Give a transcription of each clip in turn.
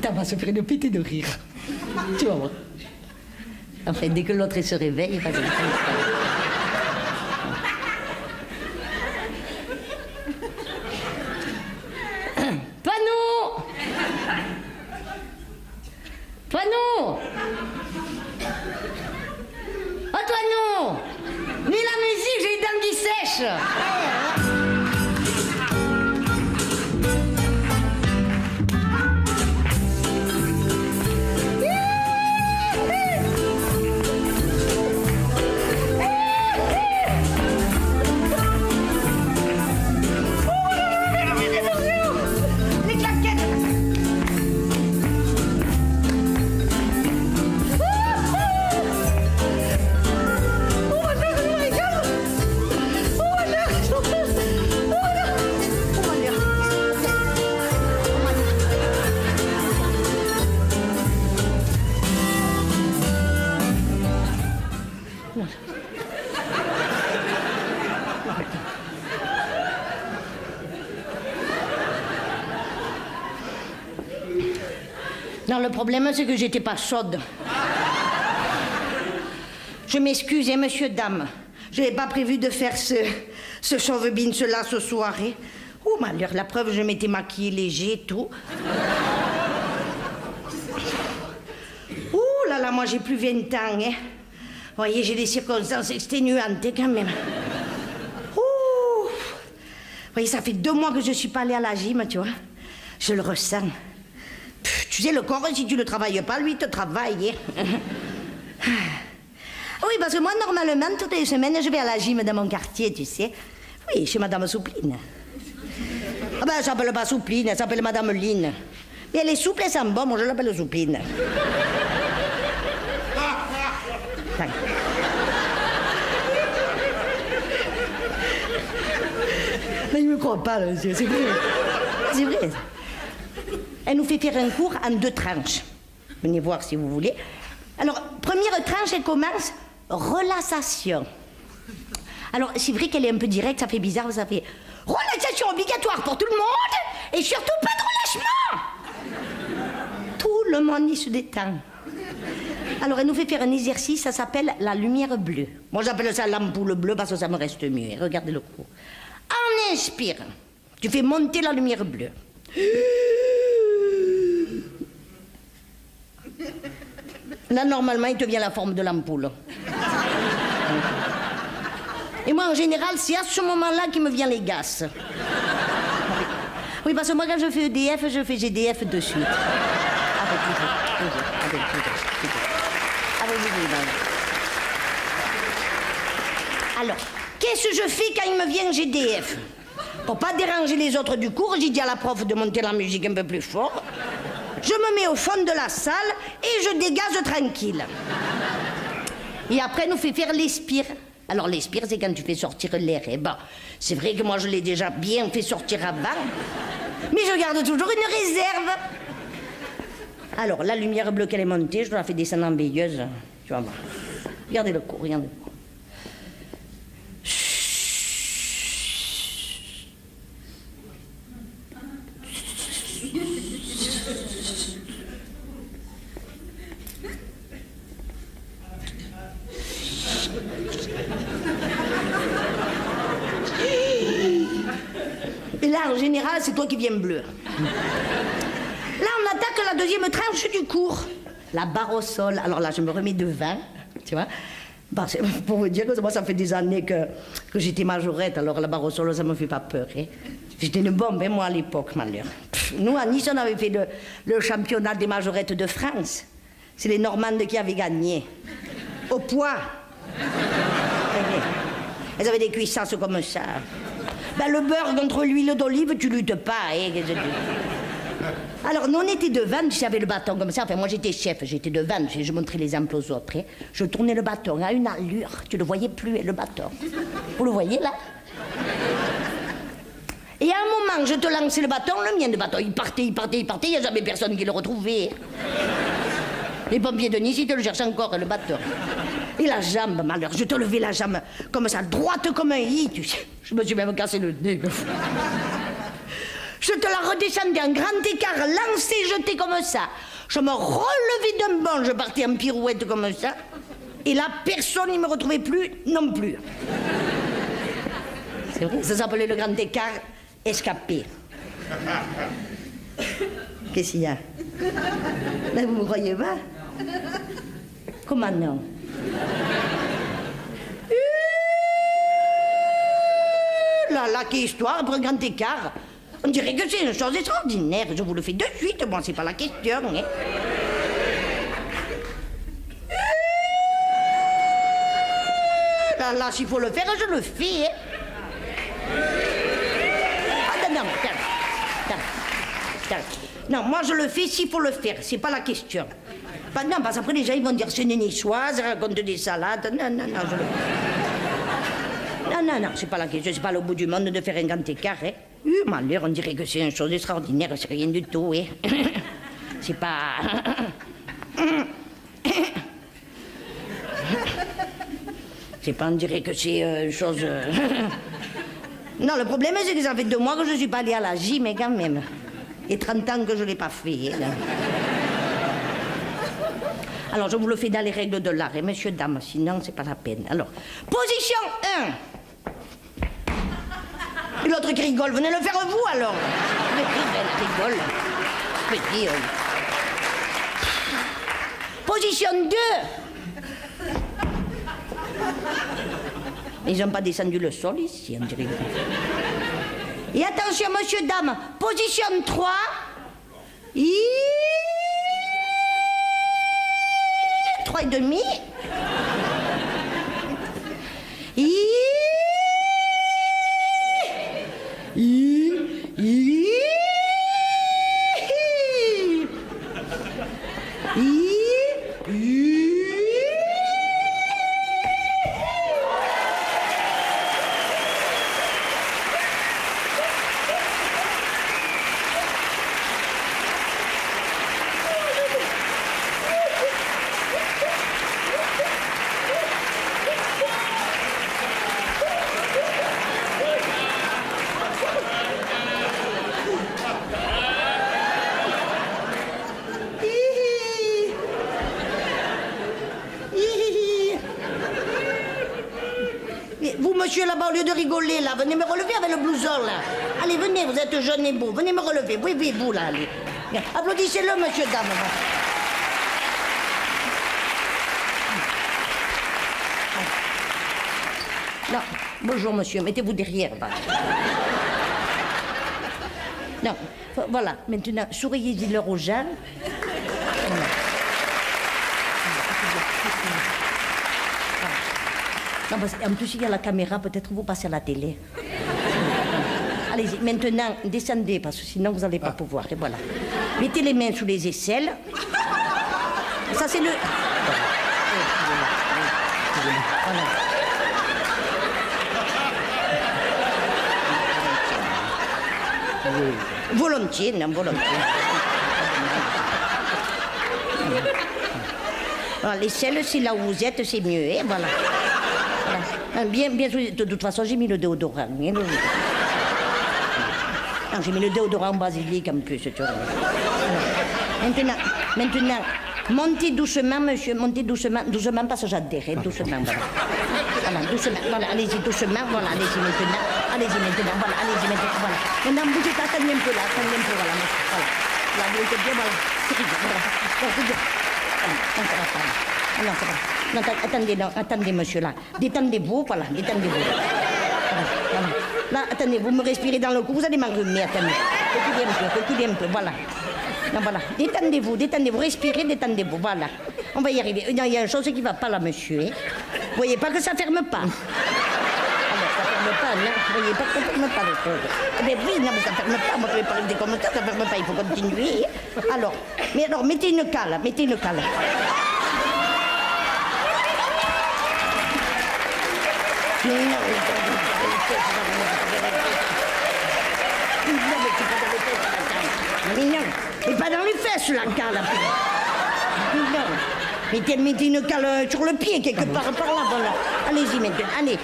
Putain, on va se faire une pétée de rire. Tu vas voir. Enfin, dès que l'autre se réveille, il va se faire. Toinon! Toinon! Oh, Toinon! Ni la musique, j'ai les dents qui sèchent! Non, le problème, c'est que j'étais pas chaude. Je m'excuse, hein, monsieur, dame. Je n'avais pas prévu de faire ce chauve-beans-là ce soir. Oh, malheur, la preuve, je m'étais maquillée léger et tout. Ouh là là, moi, j'ai plus 20 ans, hein. Vous voyez, j'ai des circonstances exténuantes, quand même. Ouh. Vous voyez, ça fait 2 mois que je suis pas allée à la gym, tu vois. Je le ressens. Tu sais, le corps, si tu le travailles pas, lui, te travaille. Oui, parce que moi, normalement, toutes les semaines, je vais à la gym dans mon quartier, tu sais. Oui, chez Madame Soupline. Ah ben, elle s'appelle pas Soupline, elle s'appelle Madame Line. Mais elle est souple, elle sent bon, moi, je l'appelle Soupline. Mais il me croit pas, là, monsieur, c'est vrai. C'est vrai. Elle nous fait faire un cours en 2 tranches. Venez voir si vous voulez. Alors, première tranche, elle commence relaxation. Alors, c'est vrai qu'elle est un peu directe, ça fait bizarre, ça fait relaxation obligatoire pour tout le monde et surtout pas de relâchement. Tout le monde y se détend. Alors, elle nous fait faire un exercice, ça s'appelle la lumière bleue. Moi, j'appelle ça l'ampoule bleue parce que ça me reste mieux. Regardez le cours. On inspire. Tu fais monter la lumière bleue. Là, normalement, il te vient la forme de l'ampoule. Et moi, en général, c'est à ce moment-là qu'il me vient les gaz. Oui, parce que moi, quand je fais EDF, je fais GDF de suite. Alors, qu'est-ce que je fais quand il me vient GDF? Pour pas déranger les autres du cours, j'ai dit à la prof de monter la musique un peu plus fort. Je me mets au fond de la salle et je dégaze tranquille. Et après, nous fait faire l'expire. Alors, l'expire, c'est quand tu fais sortir l'air. Eh ben, c'est vrai que moi, je l'ai déjà bien fait sortir avant, mais je garde toujours une réserve. Alors, la lumière bleue qu'elle est montée, je la fais descendre en veilleuse. Tu vas voir. Regardez le cours, regardez le cours. Et là, en général, c'est toi qui viens bleu. Là, on attaque la deuxième tranche du cours. La barre au sol. Alors là, je me remets devant, tu vois. Bah, pour vous dire que moi, ça fait des années que j'étais majorette, alors la barre au sol, ça me fait pas peur. Hein. J'étais une bombe, hein, moi, à l'époque, malheur. Nous, à Nice, on avait fait le championnat des majorettes de France. C'est les Normandes qui avaient gagné. Au poids. Elles avaient des cuissasses comme ça. Ben, le beurre contre l'huile d'olive, tu luttes pas. Hein. Alors, nous, on était devant, tu savais, le bâton comme ça. Enfin, moi, j'étais chef, j'étais devant, je montrais les emplois aux autres. Hein. Je tournais le bâton à une allure, tu le voyais plus, le bâton. Vous le voyez, là? Et à un moment, je te lançais le bâton, le mien de bâton, il partait, il n'y a jamais personne qui le retrouvait. Les pompiers de Nice, ils te le cherchent encore, le bâton. Et la jambe, malheur, je te levais la jambe comme ça, droite comme un i, tu sais. Je me suis même cassé le nez. Je te la redescendais en grand écart, lancé, jeté comme ça. Je me relevais d'un bond, je partais en pirouette comme ça. Et là, personne ne me retrouvait plus non plus. C'est vrai, ça s'appelait le grand écart escapé. Qu'est-ce qu'il y a? Là, vous me croyez pas? Comment non? Là, quelle histoire, après un grand écart. On dirait que c'est une chose extraordinaire. Je vous le fais de suite, moi, c'est pas la question. Hein. Là, s'il faut le faire, je le fais. Hein. Ah, non, non, moi, je le fais s'il faut le faire. C'est pas la question. Non, parce qu'après, les gens, ils vont dire c'est une niçoise, raconte des salades. Non, je le fais. Non, c'est pas la question, c'est pas le bout du monde de faire un grand écart, hein. Malheur, on dirait que c'est une chose extraordinaire, c'est rien du tout, hein. C'est pas... C'est pas, on dirait que c'est une chose... Non, le problème, c'est que ça fait 2 mois que je suis pas allée à la gym, mais quand même. Et 30 ans que je l'ai pas fait, hein. Alors, je vous le fais dans les règles de l'art, hein, messieurs, dames, sinon, c'est pas la peine. Alors, position 1. Et l'autre qui rigole, venez le faire vous, alors. Mais elle rigole. Petit, Position 2. Ils n'ont pas descendu le sol ici, on dirait. Et attention, monsieur, dame, position 3. 3 et demi. Monsieur là-bas, au lieu de rigoler, là, venez me relever avec le blouson, là. Allez, venez, vous êtes jeune et beau, venez me relever. Oui, vous, là, allez. Applaudissez-le, monsieur, dame. Non, bonjour, monsieur, mettez-vous derrière, là. Non, voilà, maintenant, souriez-y-leur aux gens. Voilà. Non, parce qu'en plus, il y a la caméra, peut-être vous passez à la télé. Allez-y, maintenant, descendez, parce que sinon, vous n'allez pas pouvoir. Et voilà. Mettez les mains sous les aisselles. Ça, c'est le... Voilà. Volontiers, non, volontiers. Voilà, l'aisselle, c'est là où vous êtes, c'est mieux, hein, voilà. Bien, de toute façon, j'ai mis le déodorant. Hein, non, j'ai mis le déodorant basilic en plus. Tu vois. Maintenant, montez doucement, monsieur, montez doucement parce que j'adhère, hein, doucement, voilà. Voilà, doucement, voilà, allez-y, doucement, voilà, allez-y maintenant, voilà, allez-y maintenant, voilà. Maintenant, bougez, attendez un peu là, voilà, voilà. Là, vous êtes bien, voilà, c'est rigolo, voilà, voilà, ça va. Non, ça va. Non, attendez, monsieur, là. Détendez-vous, voilà, détendez-vous. Voilà. Là, attendez, vous me respirez dans le cou, vous allez m'enrhumer, attendez. Reculez un peu, voilà. Non, voilà. Détendez-vous, respirez, détendez-vous, voilà. On va y arriver. Il y a une chose qui ne va pas là, monsieur. Hein. Vous voyez pas que ça ferme pas. Alors, ça ferme pas, non. Vous voyez pas que ça ferme pas, les choses. Mais oui, non, mais ça ferme pas. Moi, je vais pas rester comme ça ferme pas, il faut continuer. Alors, mettez une cale. Mais pas dans les fesses, la cale. Mettez une cale sur le pied, quelque part par là, voilà. Allez-y maintenant, allez.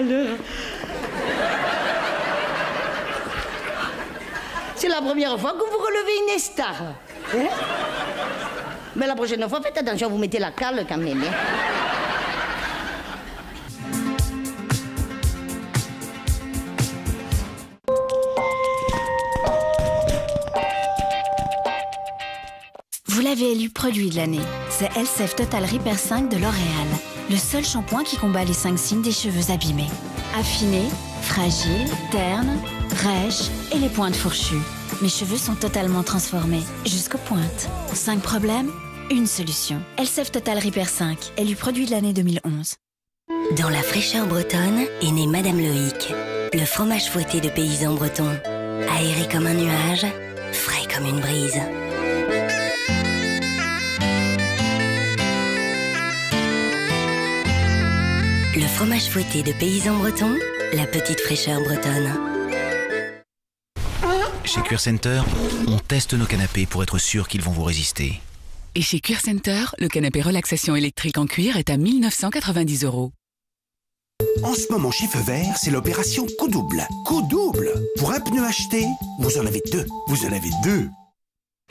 malheur. C'est la première fois que vous relevez une star. Hein? Mais la prochaine fois, faites attention, vous mettez la cale quand même. Hein? Vous l'avez élu produit de l'année. C'est Elseve Total Repair 5 de L'Oréal. Le seul shampoing qui combat les 5 signes des cheveux abîmés. Affiné, fragile, terne, rêche et les pointes fourchues. Mes cheveux sont totalement transformés, jusqu'aux pointes. 5 problèmes, une solution. Elseve Total Repair 5, élu produit de l'année 2011. Dans la fraîcheur bretonne est née Madame Loïc, le fromage fouetté de paysans bretons. Aéré comme un nuage, frais comme une brise. Le fromage fouetté de paysans bretons, la petite fraîcheur bretonne. Chez Cuir Center, on teste nos canapés pour être sûr qu'ils vont vous résister. Et chez Cuir Center, le canapé relaxation électrique en cuir est à 1 990 €. En ce moment, chez Feu Vert, c'est l'opération coup double. Coup double! Pour un pneu acheté, vous en avez deux. Vous en avez deux.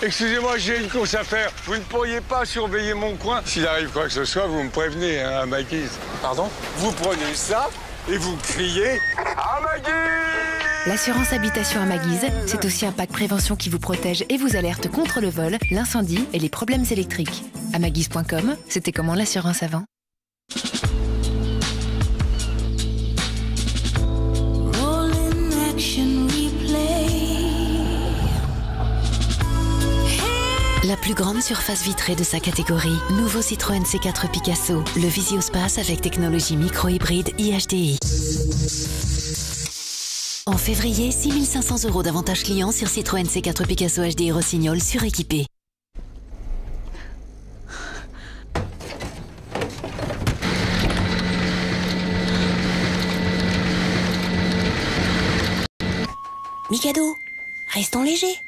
Excusez-moi, j'ai une course à faire. Vous ne pourriez pas surveiller mon coin? S'il arrive quoi que ce soit, vous me prévenez, hein, à Maguise. Pardon? Vous prenez ça et vous criez à Maguise! L'assurance habitation à Maguise, c'est aussi un pack prévention qui vous protège et vous alerte contre le vol, l'incendie et les problèmes électriques. À maguise.com, c'était comment l'assurance avant? La plus grande surface vitrée de sa catégorie. Nouveau Citroën C4 Picasso. Le Visiospace avec technologie micro-hybride IHDI. En février, 6 500 € d'avantages clients sur Citroën C4 Picasso HDI Rossignol suréquipé. Mikado, restons légers.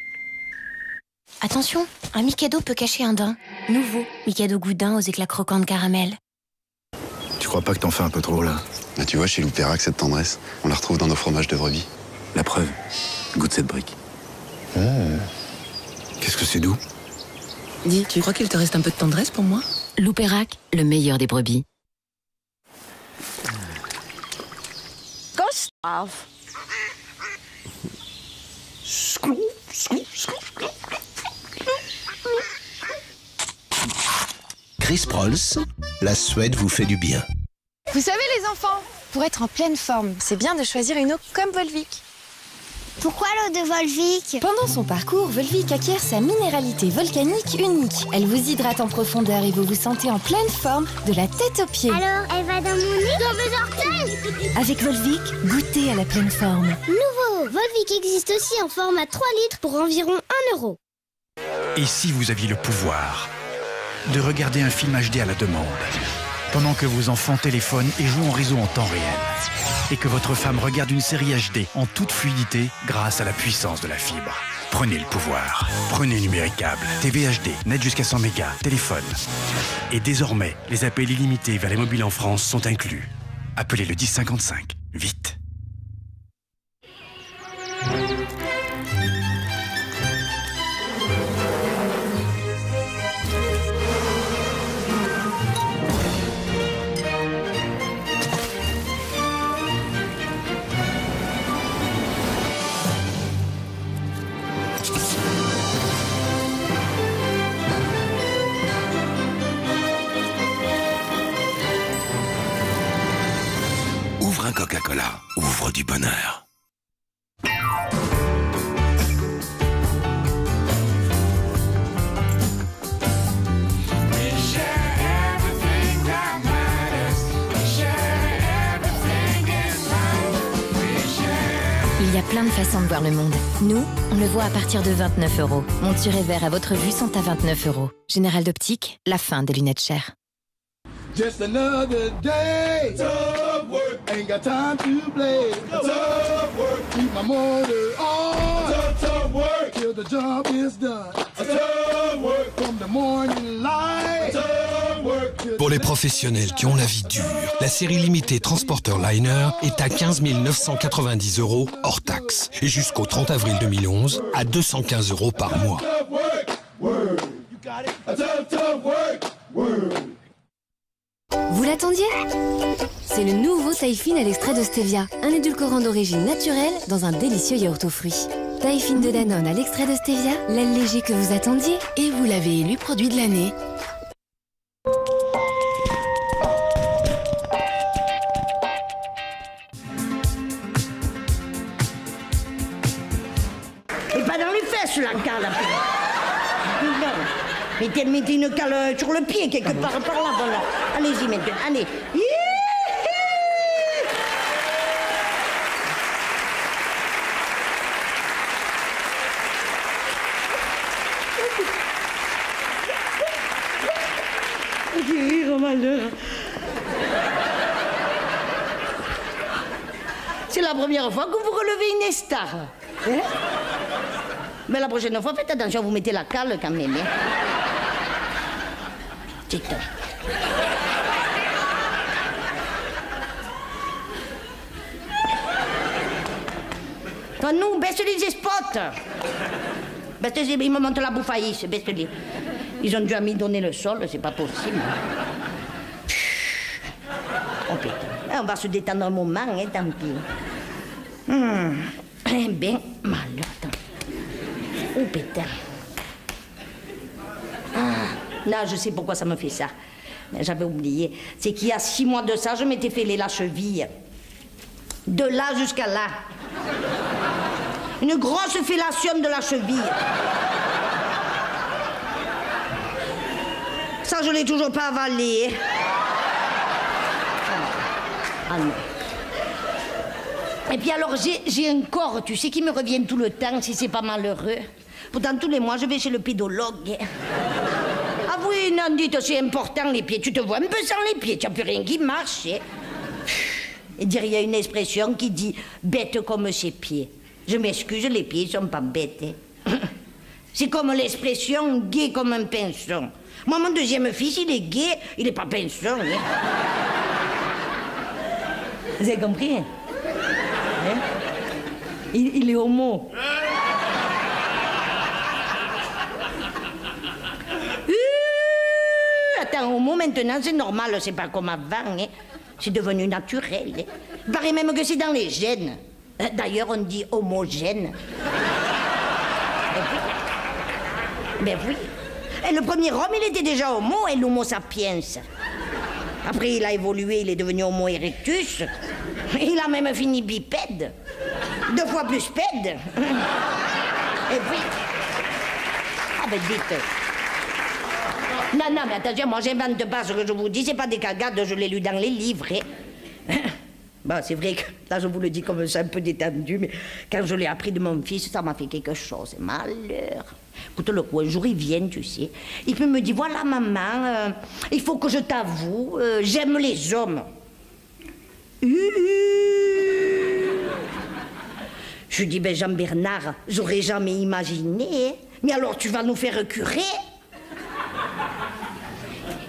Attention, un Mikado peut cacher un daim. Nouveau, Mikado Goudin aux éclats croquants de caramel. Tu crois pas que t'en fais un peu trop, là? Bah, tu vois, chez Loupérac, cette tendresse, on la retrouve dans nos fromages de vraie vie. La preuve, goûte cette brique. Qu'est-ce que c'est doux? Dis, tu crois qu'il te reste un peu de tendresse pour moi? Loupérac, le meilleur des brebis. Gustave. Chris Prolls, la Suède vous fait du bien. Vous savez les enfants, pour être en pleine forme, c'est bien de choisir une eau comme Volvic. Pourquoi l'eau de Volvic? Pendant son parcours, Volvic acquiert sa minéralité volcanique unique. Elle vous hydrate en profondeur et vous vous sentez en pleine forme de la tête aux pieds. Alors, elle va dans mon nez, dans mes orteils? Avec Volvic, goûtez à la pleine forme. Nouveau, Volvic existe aussi en format 3 litres pour environ 1 €. Et si vous aviez le pouvoir de regarder un film HD à la demande, pendant que vos enfants téléphonent et jouent en réseau en temps réel, et que votre femme regarde une série HD en toute fluidité grâce à la puissance de la fibre. Prenez le pouvoir. Prenez Numéricable. TV HD, net jusqu'à 100 mégas, téléphone. Et désormais, les appels illimités vers les mobiles en France sont inclus. Appelez le 1055. Vite. Ouvre un Coca-Cola, ouvre du bonheur. Il y a plein de façons de voir le monde. Nous, on le voit à partir de 29 €. Monture et verre à votre vue sont à 29 €. Général d'Optique, la fin des lunettes chères. Just another day. Tough work. Ain't got time to play. Tough work. Keep my motor on. Tough work. Till the job is done. Tough work. From the morning light. Tough work. Pour les professionnels qui ont la vie dure, la série limitée Transporter Liner est à 15 990 € hors taxe. Et jusqu'au 30 avril 2011, à 215 € par mois. Vous l'attendiez? C'est le nouveau Taïfine à l'extrait de stevia. Un édulcorant d'origine naturelle dans un délicieux yaourt aux fruits. Taïfine de Danone à l'extrait de stevia, l'allégé que vous attendiez. Et vous l'avez élu produit de l'année. Et pas dans les fesses, la cale. Mettez une cale sur le pied, quelque part par là, voilà. Allez-y maintenant, allez. C'est la première fois que vous relevez une star. Hein? Mais la prochaine fois, faites attention, vous mettez la cale quand même. Hein? Putain. Toi, nous, baisse-les spots. Baisse-les, ils me montent la bouffaïsse, baisse-les. Ils ont déjà mis donner le sol, c'est pas possible. Oh putain, on va se détendre un moment, hein, tant pis. Ben, mal, attends. Oh putain. Là, je sais pourquoi ça me fait ça. J'avais oublié. C'est qu'il y a 6 mois de ça, je m'étais fêlé la cheville. De là jusqu'à là. Une grosse fellation de la cheville. Ça, je l'ai toujours pas avalé. Ah non. Et puis alors, j'ai un corps, tu sais, qui me revient tout le temps, si c'est pas malheureux. Pourtant, tous les mois, je vais chez le pédologue. Ah oui, non, dites, c'est important, les pieds. Tu te vois un peu sans les pieds, tu n'as plus rien qui marche. Et dire, il y a une expression qui dit « bête comme ses pieds ». Je m'excuse, les pieds ne sont pas bêtes. C'est comme l'expression « gai comme un pinson ». Moi, mon deuxième fils, il est gai, il n'est pas pinson. Hein. Vous avez compris? Hein? Il est homo. Attends, homo, maintenant, c'est normal, c'est pas comme avant. Hein. C'est devenu naturel. Hein. Il paraît même que c'est dans les gènes. D'ailleurs, on dit homogène. Ben oui. Et le premier homme, il était déjà homo, et l'homo sapiens. Après, il a évolué, il est devenu homo erectus. Il a même fini bipède. 2 fois plus pède. Et puis... Ah ben dites... Non, mais attention, moi j'invente pas ce que je vous dis, c'est pas des cagades, je l'ai lu dans les livres. Hein. Bon, c'est vrai que là je vous le dis comme ça, un peu détendu, mais quand je l'ai appris de mon fils, ça m'a fait quelque chose. Malheur. Écoute, le coup, un jour il vient, tu sais, il peut me dire, voilà maman, il faut que je t'avoue, j'aime les hommes. Je dis, ben Jean-Bernard, j'aurais jamais imaginé, mais alors tu vas nous faire curer?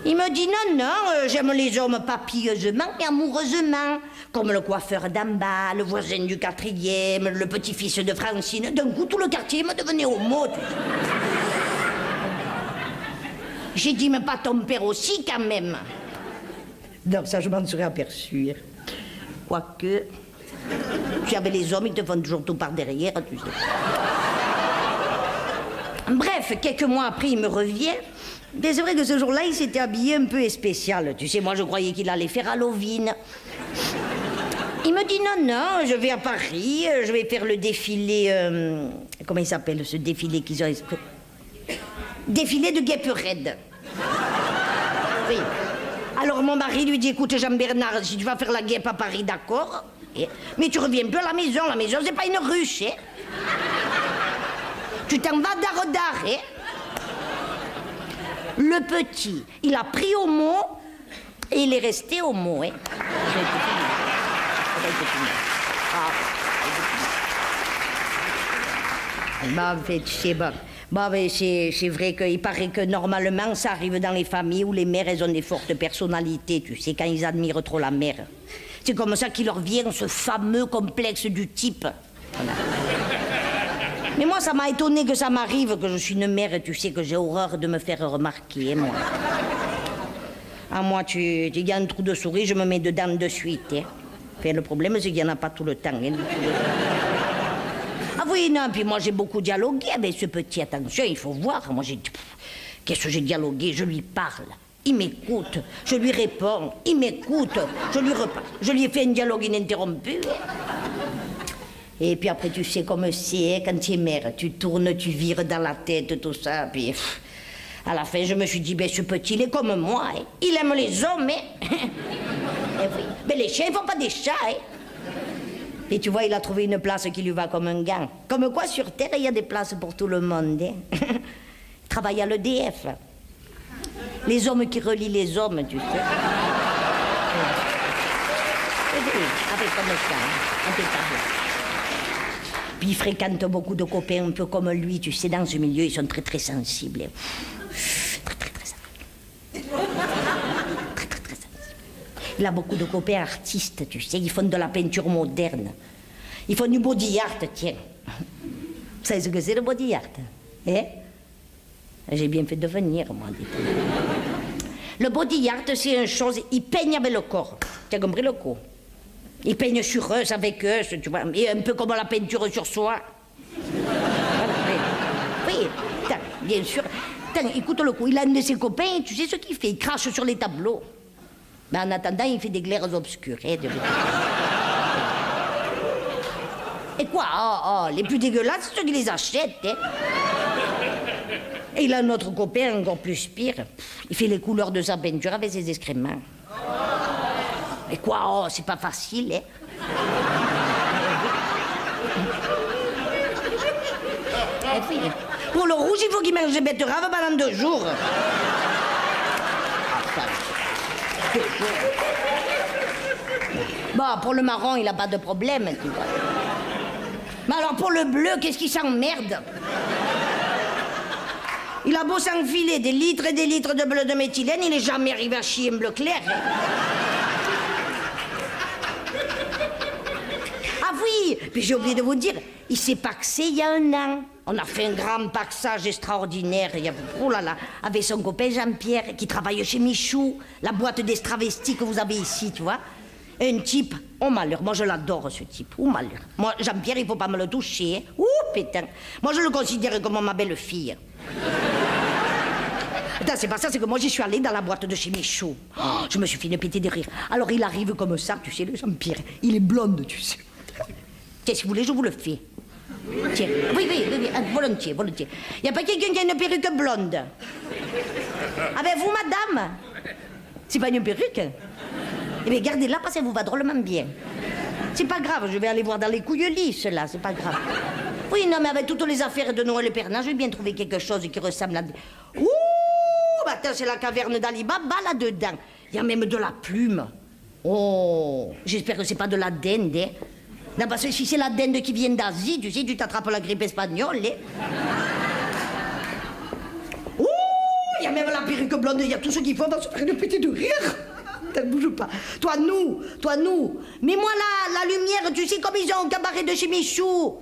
Il me dit, non, j'aime les hommes pas pieusement, mais amoureusement. Comme le coiffeur d'en bas, le voisin du 4e, le petit-fils de Francine. D'un coup, tout le quartier me devenait homo. J'ai dit, mais pas ton père aussi, quand même. Non, ça, je m'en serais aperçu. Quoique, tu avais les hommes, ils te font toujours tout par derrière, tu sais. Bref, quelques mois après, il me revient. Mais c'est vrai que ce jour-là, il s'était habillé un peu spécial. Tu sais, moi, je croyais qu'il allait faire Halloween. Il me dit, non, je vais à Paris, je vais faire le défilé... comment il s'appelle, ce défilé qu'ils ont... Défilé de guêpes raides. Oui. Alors, mon mari lui dit, écoute, Jean-Bernard, si tu vas faire la guêpe à Paris, d'accord, mais tu reviens plus à la maison, c'est pas une ruche, hein. Tu t'en vas d'art, hein. Le petit, il a pris au mot et il est resté au mot. Hein. Bon, en fait, tu sais, bon. Bah, mais c'est vrai qu'il paraît que normalement, ça arrive dans les familles où les mères, elles ont des fortes personnalités, tu sais, quand ils admirent trop la mère. C'est comme ça qu'il leur vient ce fameux complexe du type. Voilà. Mais moi, ça m'a étonné que ça m'arrive, que je suis une mère, et tu sais que j'ai horreur de me faire remarquer, moi. Ah, moi, il y a un trou de souris, je me mets dedans de suite. Hein. Enfin, le problème, c'est qu'il n'y en a pas tout le temps. Hein, Ah oui, non, puis moi, j'ai beaucoup dialogué avec ce petit. Attention, il faut voir. Moi, qu'est-ce que j'ai dialogué? Je lui parle. Il m'écoute. Je lui réponds. Il m'écoute. Je lui reparle. Je lui ai fait un dialogue ininterrompu. Et puis après, tu sais comme c'est, quand tu es mère, tu tournes, tu vires dans la tête, tout ça. Puis à la fin, je me suis dit, ben ce petit, il est comme moi. Hein. Il aime les hommes, hein. Et oui. Mais les chiens, ils font pas des chats. Hein. Et tu vois, il a trouvé une place qui lui va comme un gant. Comme quoi, sur Terre, il y a des places pour tout le monde. Hein. Il travaille à l'EDF. Les hommes qui relient les hommes, tu sais. Avec comme ça, hein. Impeccable. Puis il fréquente beaucoup de copains un peu comme lui, tu sais, dans ce milieu, ils sont très très sensibles. Très sensibles. Très sensibles. Il a beaucoup de copains artistes, tu sais, ils font de la peinture moderne. Ils font du body art, tiens. Vous savez ce que c'est le body art? Hein? J'ai bien fait de venir, moi. Le body art, c'est une chose, ils peignent avec le corps. Tu as compris le coup? Ils peignent sur eux, avec eux, tu vois, et un peu comme la peinture sur soi. Voilà, oui, bien sûr. Écoute le coup, il a un de ses copains, tu sais ce qu'il fait? Il crache sur les tableaux. Mais en attendant, il fait des glaires obscures. Hein, Et quoi? Les plus dégueulasses, c'est ceux qui les achètent. Hein. Et il a un autre copain encore plus pire. Il fait les couleurs de sa peinture avec ses excréments. Et quoi? C'est pas facile, hein? Et puis, pour le rouge, il faut qu'il mange des betteraves pendant 2 jours. Bon, pour le marron, il a pas de problème, tu vois. Mais alors, pour le bleu, qu'est-ce qu'il s'emmerde? Il a beau s'enfiler des litres et des litres de bleu de méthylène, il est jamais arrivé à chier un bleu clair. Ah oui, puis j'ai oublié de vous dire, il s'est paxé il y a 1 an. On a fait un grand paxage extraordinaire, oh là là, avec son copain Jean-Pierre, qui travaille chez Michou, la boîte d'estravestis que vous avez ici, tu vois. Un type, oh malheur, moi je l'adore ce type, oh malheur. Moi, Jean-Pierre, il faut pas me le toucher, hein. Ouh, putain. Moi je le considère comme ma belle-fille. Attends, c'est pas ça, c'est que moi j'y suis allée dans la boîte de chez Michou. Oh, je me suis fait une péter de rire. Alors il arrive comme ça, tu sais, le Jean-Pierre, il est blonde, tu sais. Tiens, si vous voulez, je vous le fais. Tiens, oui, volontiers. Y a pas quelqu'un qui a une perruque blonde? Ah ben vous, madame, c'est pas une perruque? Eh bien, gardez-la parce qu'elle vous va drôlement bien. C'est pas grave, je vais aller voir dans les couilles lisses, là, c'est pas grave. Oui, non, mais avec toutes les affaires de Noël et Pernat, j'ai bien trouvé quelque chose qui ressemble à... Ouh, bah attends, c'est la caverne d'Ali Baba, là-dedans. Il y a même de la plume. Oh, j'espère que c'est pas de la dinde, hein. Non, parce que si c'est la dinde qui vient d'Asie, tu sais, tu t'attrapes la grippe espagnole, hein. Ouh, il y a même la perruque blonde, il y a tout ce qu'il faut dans ce faire de péter de rire. Ne bouge pas. Toi, nous. Mets-moi la lumière, tu sais, comme ils ont au cabaret de chez Michou.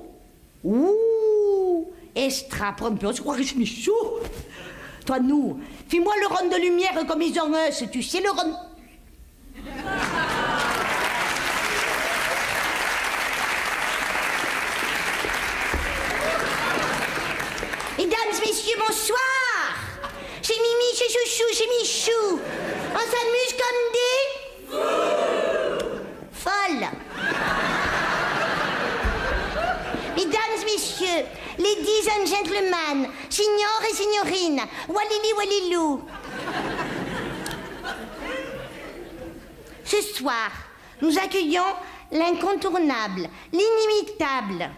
Ouh, Estra, prends un peu, on se croirait chez Michou. Toi, nous. Fais-moi le rond de lumière comme ils ont eux, tu sais, le rond... Mesdames, messieurs, bonsoir. Chez Mimi, chez Chouchou, chez Michou. On s'amuse comme des... folles. Mesdames, messieurs, ladies and gentlemen, signor et signorine, walili walilou. Ce soir, nous accueillons l'incontournable, l'inimitable,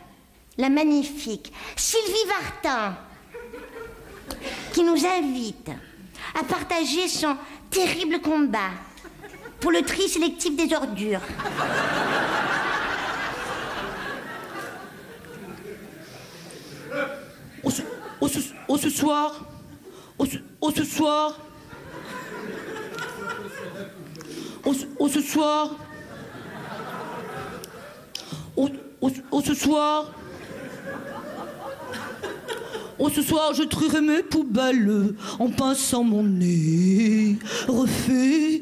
la magnifique Sylvie Vartan, qui nous invite à partager son terrible combat pour le tri sélectif des ordures. Oh, ce soir. Oh, ce soir. Oh, ce soir. Oh, ce soir. Oh, ce soir, je trierai mes poubelles en pinçant mon nez. Refait.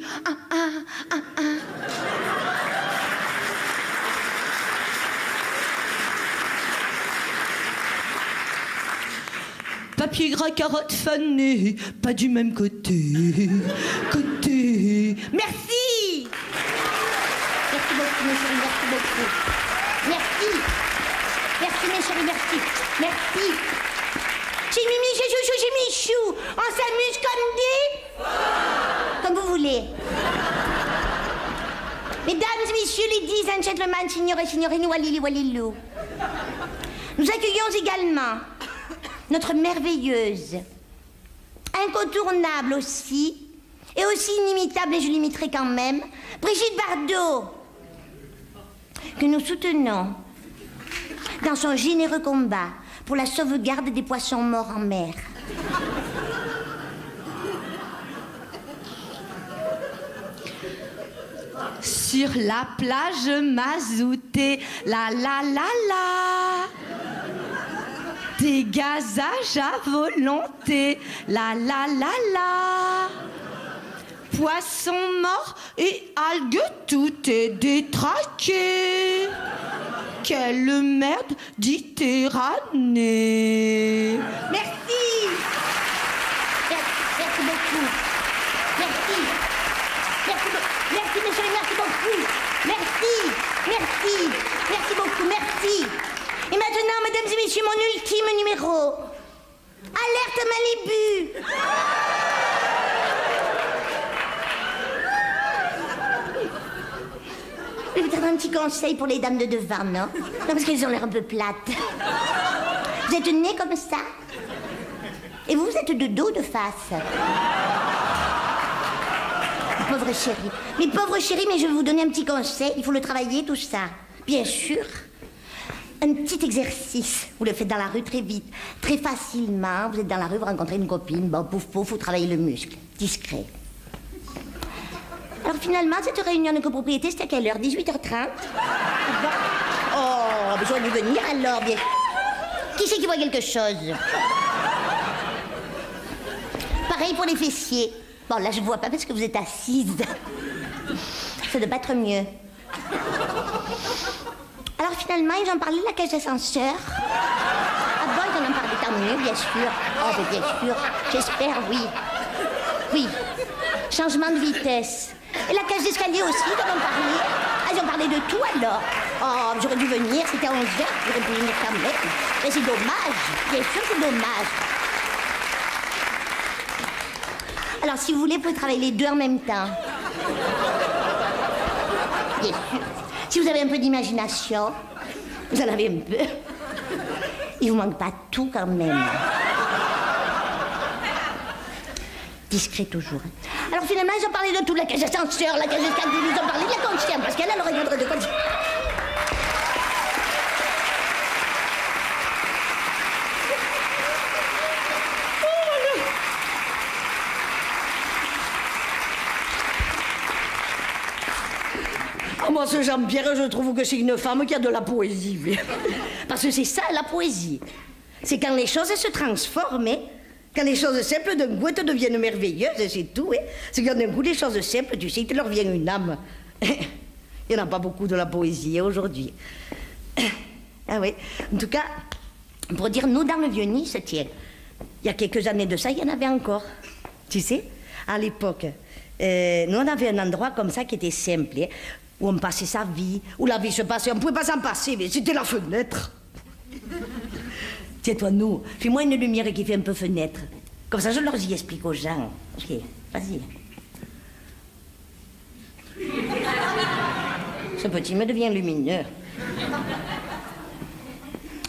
Papier gras, carotte fanée, pas du même côté. Merci. Merci beaucoup, mes chéris, merci beaucoup. Merci. Merci, mes chéris, merci. Merci. J'ai Mimi, j'ai Chouchou, j'ai Michou. On s'amuse comme vous voulez. Mesdames et messieurs, ladies and gentlemen, signore et signorine, walili walilou. Nous accueillons également notre merveilleuse, incontournable aussi, et aussi inimitable, et je l'imiterai quand même, Brigitte Bardot, que nous soutenons dans son généreux combat pour la sauvegarde des poissons morts en mer. Sur la plage mazoutée, la la la la. Dégazage à volonté, la la la la. Poissons morts et algues, tout est détraqué. Quelle merde d'Itéranée. Merci. Merci beaucoup. Merci. Merci mes chéris, merci beaucoup. Merci. Merci beaucoup, merci. Et maintenant, mesdames et messieurs, mon ultime numéro. Alerte Malibu. Je vais vous donner un petit conseil pour les dames de devant, non? Non, parce qu'elles ont l'air un peu plates. Vous êtes nées comme ça. Et vous êtes de dos, de face. Pauvre chérie. Mais pauvre chérie, mais je vais vous donner un petit conseil. Il faut le travailler, tout ça. Bien sûr. Un petit exercice. Vous le faites dans la rue très vite, très facilement. Vous êtes dans la rue, vous rencontrez une copine. Bon, pouf, pouf, vous travaillez le muscle. Discret. Alors finalement, cette réunion de copropriété, c'était à quelle heure? 18h30? Oh, j'aurais dû venir alors, bien. Qui c'est qui voit quelque chose? Pareil pour les fessiers. Bon, là, je vois pas parce que vous êtes assise. Ça doit pas être mieux. Alors finalement, ils ont parlé de la cage d'ascenseur. Ah bon, ils en ont parlé, tant mieux, bien sûr. Oh, mais bien sûr, j'espère, oui. Oui, changement de vitesse. Et la cage d'escalier aussi, ils en ont parlé. Ah, ils ont parlé de tout alors. Oh, j'aurais dû venir, c'était à 11h, j'aurais pu venir quand même. Mais c'est dommage, bien sûr, c'est dommage. Alors, si vous voulez, vous pouvez travailler les deux en même temps. Bien sûr. Si vous avez un peu d'imagination, vous en avez un peu. Il vous manque pas tout quand même. Discret toujours. Alors finalement, ils ont parlé de tout, la cage d'ascenseur, la cage d'escalier, ils ont parlé de la conscience, parce qu'elle aurait besoin de conscience. Moi, ce Jean-Pierre, je trouve que c'est une femme qui a de la poésie. Parce que c'est ça, la poésie. C'est quand les choses se transforment, hein. Quand les choses simples d'un coup te deviennent merveilleuses, c'est tout. Hein. C'est quand d'un coup les choses simples, tu sais, il te leur vient une âme. Il n'y en a pas beaucoup de la poésie aujourd'hui. Ah oui. En tout cas, pour dire, nous, dans le Vieux-Nice, tiens, il y a quelques années de ça, il y en avait encore. Tu sais, à l'époque, nous, on avait un endroit comme ça qui était simple, hein, où on passait sa vie, où la vie se passait. On ne pouvait pas s'en passer, mais c'était la fenêtre. Tiens-toi, nous, fais-moi une lumière qui fait un peu fenêtre. Comme ça, je leur y explique aux gens. Ok, vas-y. Ce petit me devient lumineux.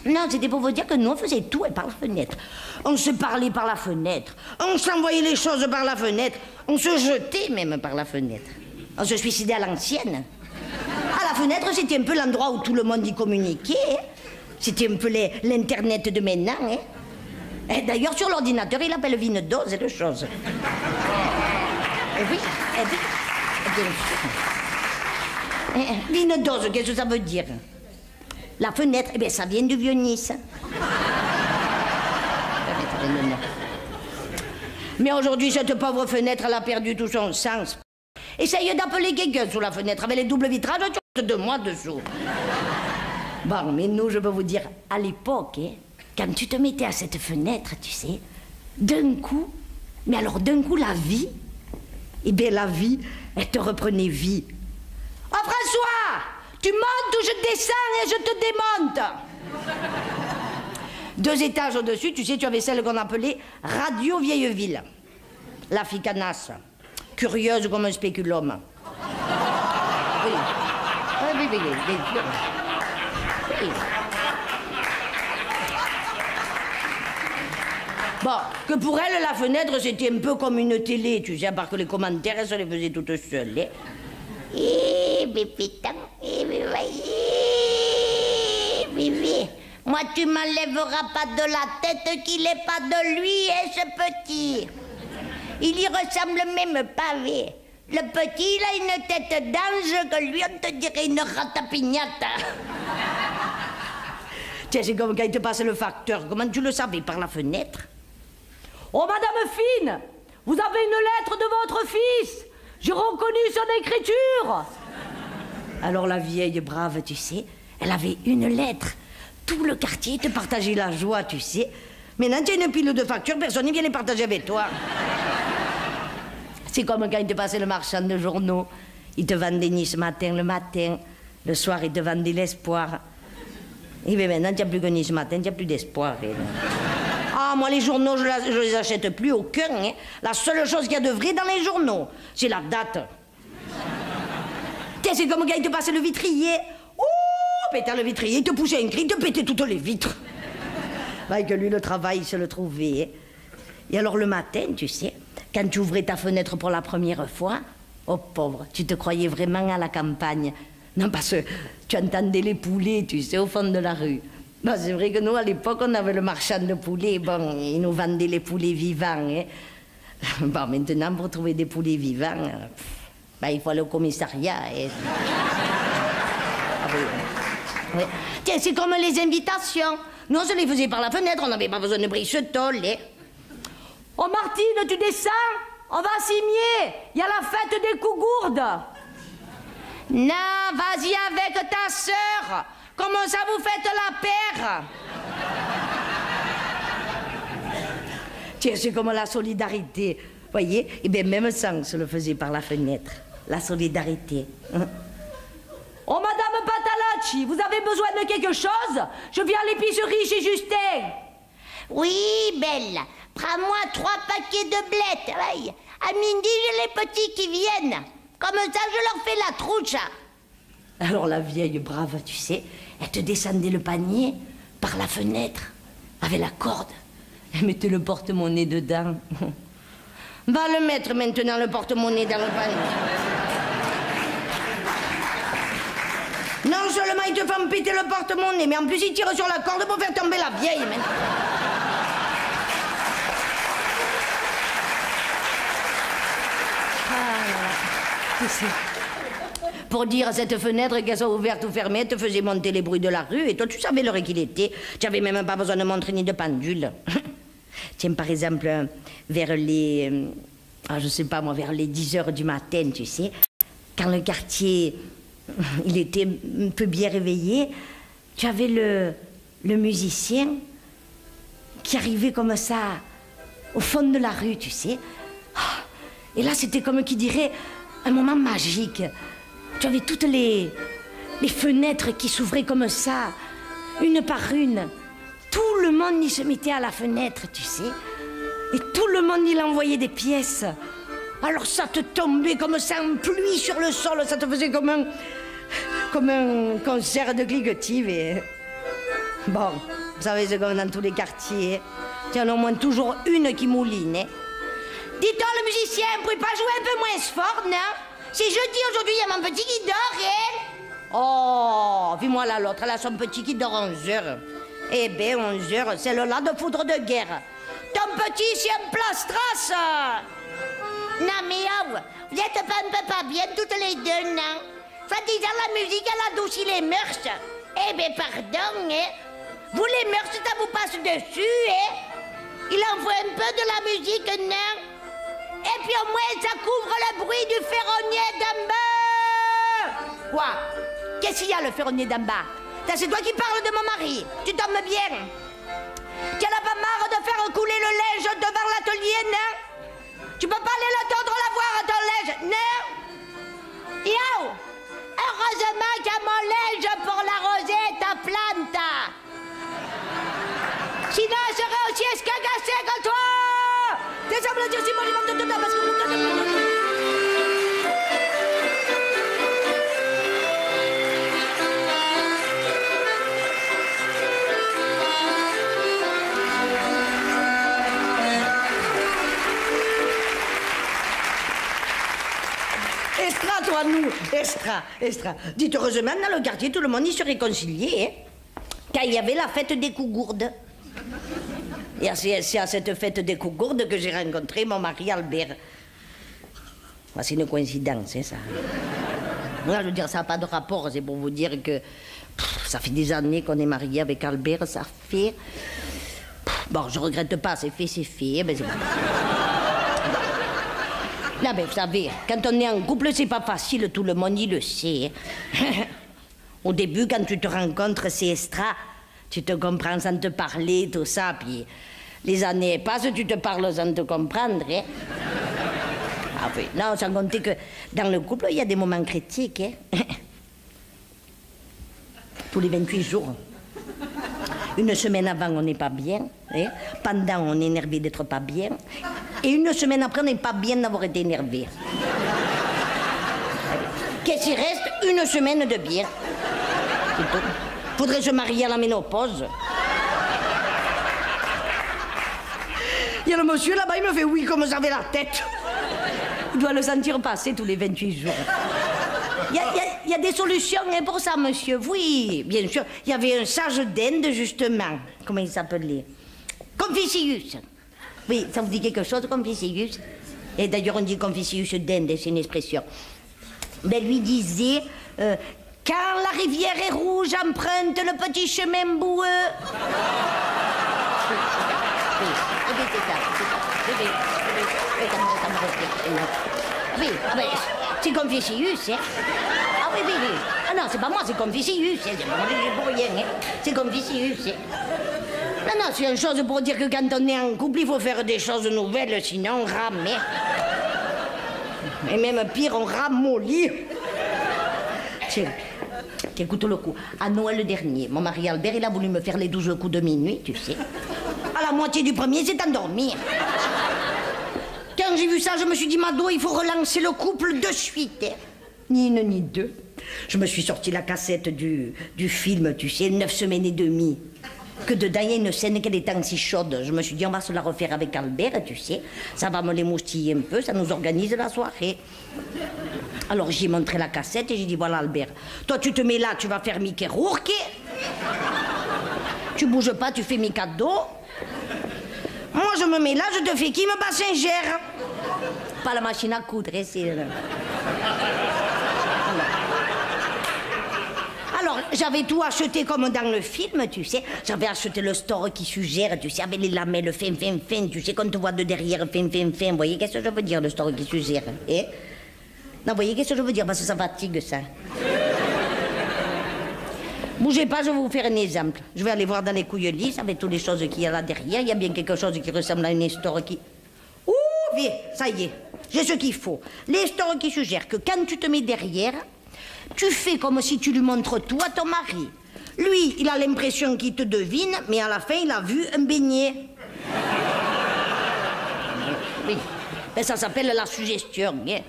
Non, c'était pour vous dire que nous, on faisait tout par la fenêtre. On se parlait par la fenêtre. On s'envoyait les choses par la fenêtre. On se jetait même par la fenêtre. On se suicidait à l'ancienne. À la fenêtre, c'était un peu l'endroit où tout le monde y communiquait. Hein. C'était un peu l'Internet de maintenant. Hein. Et d'ailleurs, sur l'ordinateur, il appelle vine dose et de choses. Et oui, bien sûr. Vine dose, qu'est-ce que ça veut dire? La fenêtre, eh bien, ça vient du vieux Nice. Mais aujourd'hui, cette pauvre fenêtre, elle a perdu tout son sens. Essaye d'appeler quelqu'un sous la fenêtre avec les doubles vitrages, tu as 2 mois dessous. Bon, mais nous, je peux vous dire, à l'époque, hein, quand tu te mettais à cette fenêtre, tu sais, d'un coup, mais alors d'un coup, la vie, eh bien, la vie, elle te reprenait vie. Oh, François, tu montes ou je descends et je te démonte. 2 étages au-dessus, tu sais, tu avais celle qu'on appelait Radio Vieilleville. La fille canasse, curieuse comme un spéculum. Oui. Oui, bien sûr. Oui. Bon, que pour elle, la fenêtre, c'était un peu comme une télé, tu sais, à part que les commentaires, elle se les faisait toutes seules. Hein. Eh, putain, bébé, moi, tu m'enlèveras pas de la tête qu'il est pas de lui, hein, ce petit. Il y ressemble même pas, oui. Le petit, il a une tête d'ange que lui, on te dirait une ratapignata. Tiens, c'est comme quand il te passe le facteur. Comment tu le savais, par la fenêtre? Oh, Madame Fine, vous avez une lettre de votre fils. J'ai reconnu son écriture. Alors la vieille brave, tu sais, elle avait une lettre. Tout le quartier te partageait la joie, tu sais. Maintenant, tu as une pile de factures, personne ne vient les partager avec toi. C'est comme quand il te passait le marchand de journaux. Il te vendait Nice matin, le matin. Le soir, il te vendait l'espoir. Et bien maintenant, tu n'as plus que Nice matin, tu n'as plus d'espoir. Ah, moi, les journaux, je les achète plus, aucun. Hein. La seule chose qu'il y a de vrai dans les journaux, c'est la date. Tiens, c'est comme quand il te passait le vitrier. Oh, pétard le vitrier, il te poussait un cri, il te pétait toutes les vitres. Bah, que lui, le travail, il se le trouvait. Hein. Et alors, le matin, tu sais, quand tu ouvrais ta fenêtre pour la première fois, oh pauvre, tu te croyais vraiment à la campagne. Non, parce que tu entendais les poulets, tu sais, au fond de la rue. Bon, c'est vrai que nous, à l'époque, on avait le marchand de poulets. Bon, il nous vendait les poulets vivants. Hein. Bon, maintenant, pour trouver des poulets vivants, ben, il faut aller au commissariat. Et... Ah, oui. Oui. Tiens, c'est comme les invitations. Nous, on se les faisait par la fenêtre, on n'avait pas besoin de briche-tôle. Hein. Oh, Martine, tu descends? On va à Cimier. Il y a la fête des Cougourdes. Non, vas-y avec ta sœur. Comment ça vous faites la paire? Tiens, c'est comme la solidarité. Voyez? Et bien, même ça, on se le faisait par la fenêtre. La solidarité. Hein? Oh, Madame Patalacci, vous avez besoin de quelque chose? Je viens à l'épicerie chez Justin. Oui, belle. Prends-moi 3 paquets de blettes. Ouais. À midi, j'ai les petits qui viennent. Comme ça, je leur fais la trouche. Alors la vieille brave, tu sais, elle te descendait le panier par la fenêtre, avec la corde. Elle mettait le porte-monnaie dedans. Va le mettre maintenant, le porte-monnaie dans le panier. Non seulement ils te font péter le porte-monnaie, mais en plus ils tirent sur la corde pour faire tomber la vieille. Tu sais, pour dire à cette fenêtre qu'elle soit ouverte ou fermée, elle te faisait monter les bruits de la rue et toi tu savais l'heure qu'il était. Tu n'avais même pas besoin de montre ni de pendule. Tiens, par exemple, vers les... je sais pas moi, vers les 10h du matin, tu sais, quand le quartier, il était un peu bien réveillé, tu avais le musicien qui arrivait comme ça, au fond de la rue, tu sais. Et là, c'était comme qui dirait un moment magique. Tu avais toutes les fenêtres qui s'ouvraient comme ça, une par une. Tout le monde y se mettait à la fenêtre, tu sais. Et tout le monde y envoyait des pièces. Alors ça te tombait comme ça en pluie sur le sol. Ça te faisait comme un concert de cliquetis. Et... Bon, vous savez, c'est comme dans tous les quartiers. Il y en a au moins toujours une qui mouline. Hein. Dis-donc, le musicien, vous pouvez pas jouer un peu moins fort, non? C'est jeudi aujourd'hui, il y a mon petit qui dort, hein? Oh, vis-moi là, l'autre, elle a son petit qui dort 11h. Eh bien, 11h, c'est le là de foudre de guerre. Ton petit, c'est un plastras. Non, mais oh, vous êtes pas un peu pas bien toutes les deux, non? Soi-disant, la musique, elle adoucit les mœurs. Eh bien, pardon, hein? Vous, les mœurs, ça vous passe dessus, hein? Il en faut un peu de la musique, non? Et puis au moins, ça couvre le bruit du ferronnier d'en bas. Quoi? Qu'est-ce qu'il y a, le ferronnier d'en bas? C'est toi qui parles de mon mari. Tu tombes bien. Tu n'as pas marre de faire couler le linge devant l'atelier, non? Tu peux pas aller le tendre la voir, ton linge, non? Yo! Heureusement qu'il y a mon linge pour l'arroser, ta plante. Sinon, elle serait aussi escagassée que toi. Désolé de dire si mon limon de dedans parce que vous connaissez. Estra, toi, nous. Estra. Dites heureusement, dans le quartier, tout le monde y se réconciliait, hein, quand il y avait la fête des Cougourdes. Et c'est à cette fête des Cougourdes que j'ai rencontré mon mari Albert. C'est une coïncidence, hein, ça. Moi, je veux dire, ça n'a pas de rapport. C'est pour vous dire que ça fait des années qu'on est mariés avec Albert. Ça fait... Bon, je regrette pas, c'est fait. Mais c'est... Non, mais vous savez, quand on est en couple, c'est pas facile, tout le monde y le sait. Au début, quand tu te rencontres, c'est extra. Tu te comprends sans te parler, tout ça, puis les années passent, tu te parles sans te comprendre, hein. Ah oui, non, sans compter que dans le couple, il y a des moments critiques, hein. Tous les 28 jours. Une semaine avant, on n'est pas bien, hein. Pendant, on est énervé d'être pas bien. Et une semaine après, on n'est pas bien d'avoir été énervé. Qu'est-ce qu'il reste? Une semaine de bien. C'est tout. Faudrait se marier à la ménopause. Il y a le monsieur là-bas, il me fait oui comme j'avais la tête. Il doit le sentir passer tous les 28 jours. Il y a des solutions hein, pour ça, monsieur. Oui, bien sûr. Il y avait un sage d'Inde, justement. Comment il s'appelait? Confucius. Oui, ça vous dit quelque chose, Confucius? Et d'ailleurs, on dit Confucius d'Inde, c'est une expression. Ben, lui disait... quand la rivière est rouge, emprunte le petit chemin boueux. Oui, c'est Confucius, hein. Ah oui. Ah non, c'est pas moi, c'est Confucius, hein. C'est pour rien, hein. C'est Confucius, hein. Non, c'est une chose pour dire que quand on est en couple, il faut faire des choses nouvelles, sinon on rame, hein. Et même pire, on ramollit. Tiens, écoute le coup. À Noël dernier, mon mari Albert, il a voulu me faire les 12 coups de minuit, tu sais. À la moitié du premier, il s'est endormi. Quand j'ai vu ça, je me suis dit, Mado, il faut relancer le couple de suite. Hein. Ni une ni deux. Je me suis sorti la cassette du film, tu sais, 9 semaines et demie. Que dedans, il y a une scène qu'elle est si chaude. Je me suis dit, on va se la refaire avec Albert, tu sais. Ça va me l'émoustiller un peu, ça nous organise la soirée. Alors, j'ai montré la cassette et j'ai dit, voilà, Albert, toi, tu te mets là, tu vas faire Mickey Rourke. Tu bouges pas, tu fais Mikado. Moi, je me mets là, je te fais Kim Basinger. Pas la machine à coudre, c'est... Alors, j'avais tout acheté comme dans le film, tu sais. J'avais acheté le store qui suggère, tu sais, avec les lamelles fin, tu sais, qu'on te voit de derrière, fin. Vous voyez, qu'est-ce que je veux dire, le store qui suggère, hein? Non, vous voyez, qu'est-ce que je veux dire, parce que ça fatigue, ça. Bougez pas, je vais vous faire un exemple. Je vais aller voir dans les couilles lisses, avec toutes les choses qu'il y a là derrière. Il y a bien quelque chose qui ressemble à une store qui... Ouh, viens, ça y est, j'ai ce qu'il faut. Les stores qui suggèrent que quand tu te mets derrière... Tu fais comme si tu lui montres tout à ton mari. Lui, il a l'impression qu'il te devine, mais à la fin, il a vu un beignet. Oui, ben, ça s'appelle la suggestion. Hein.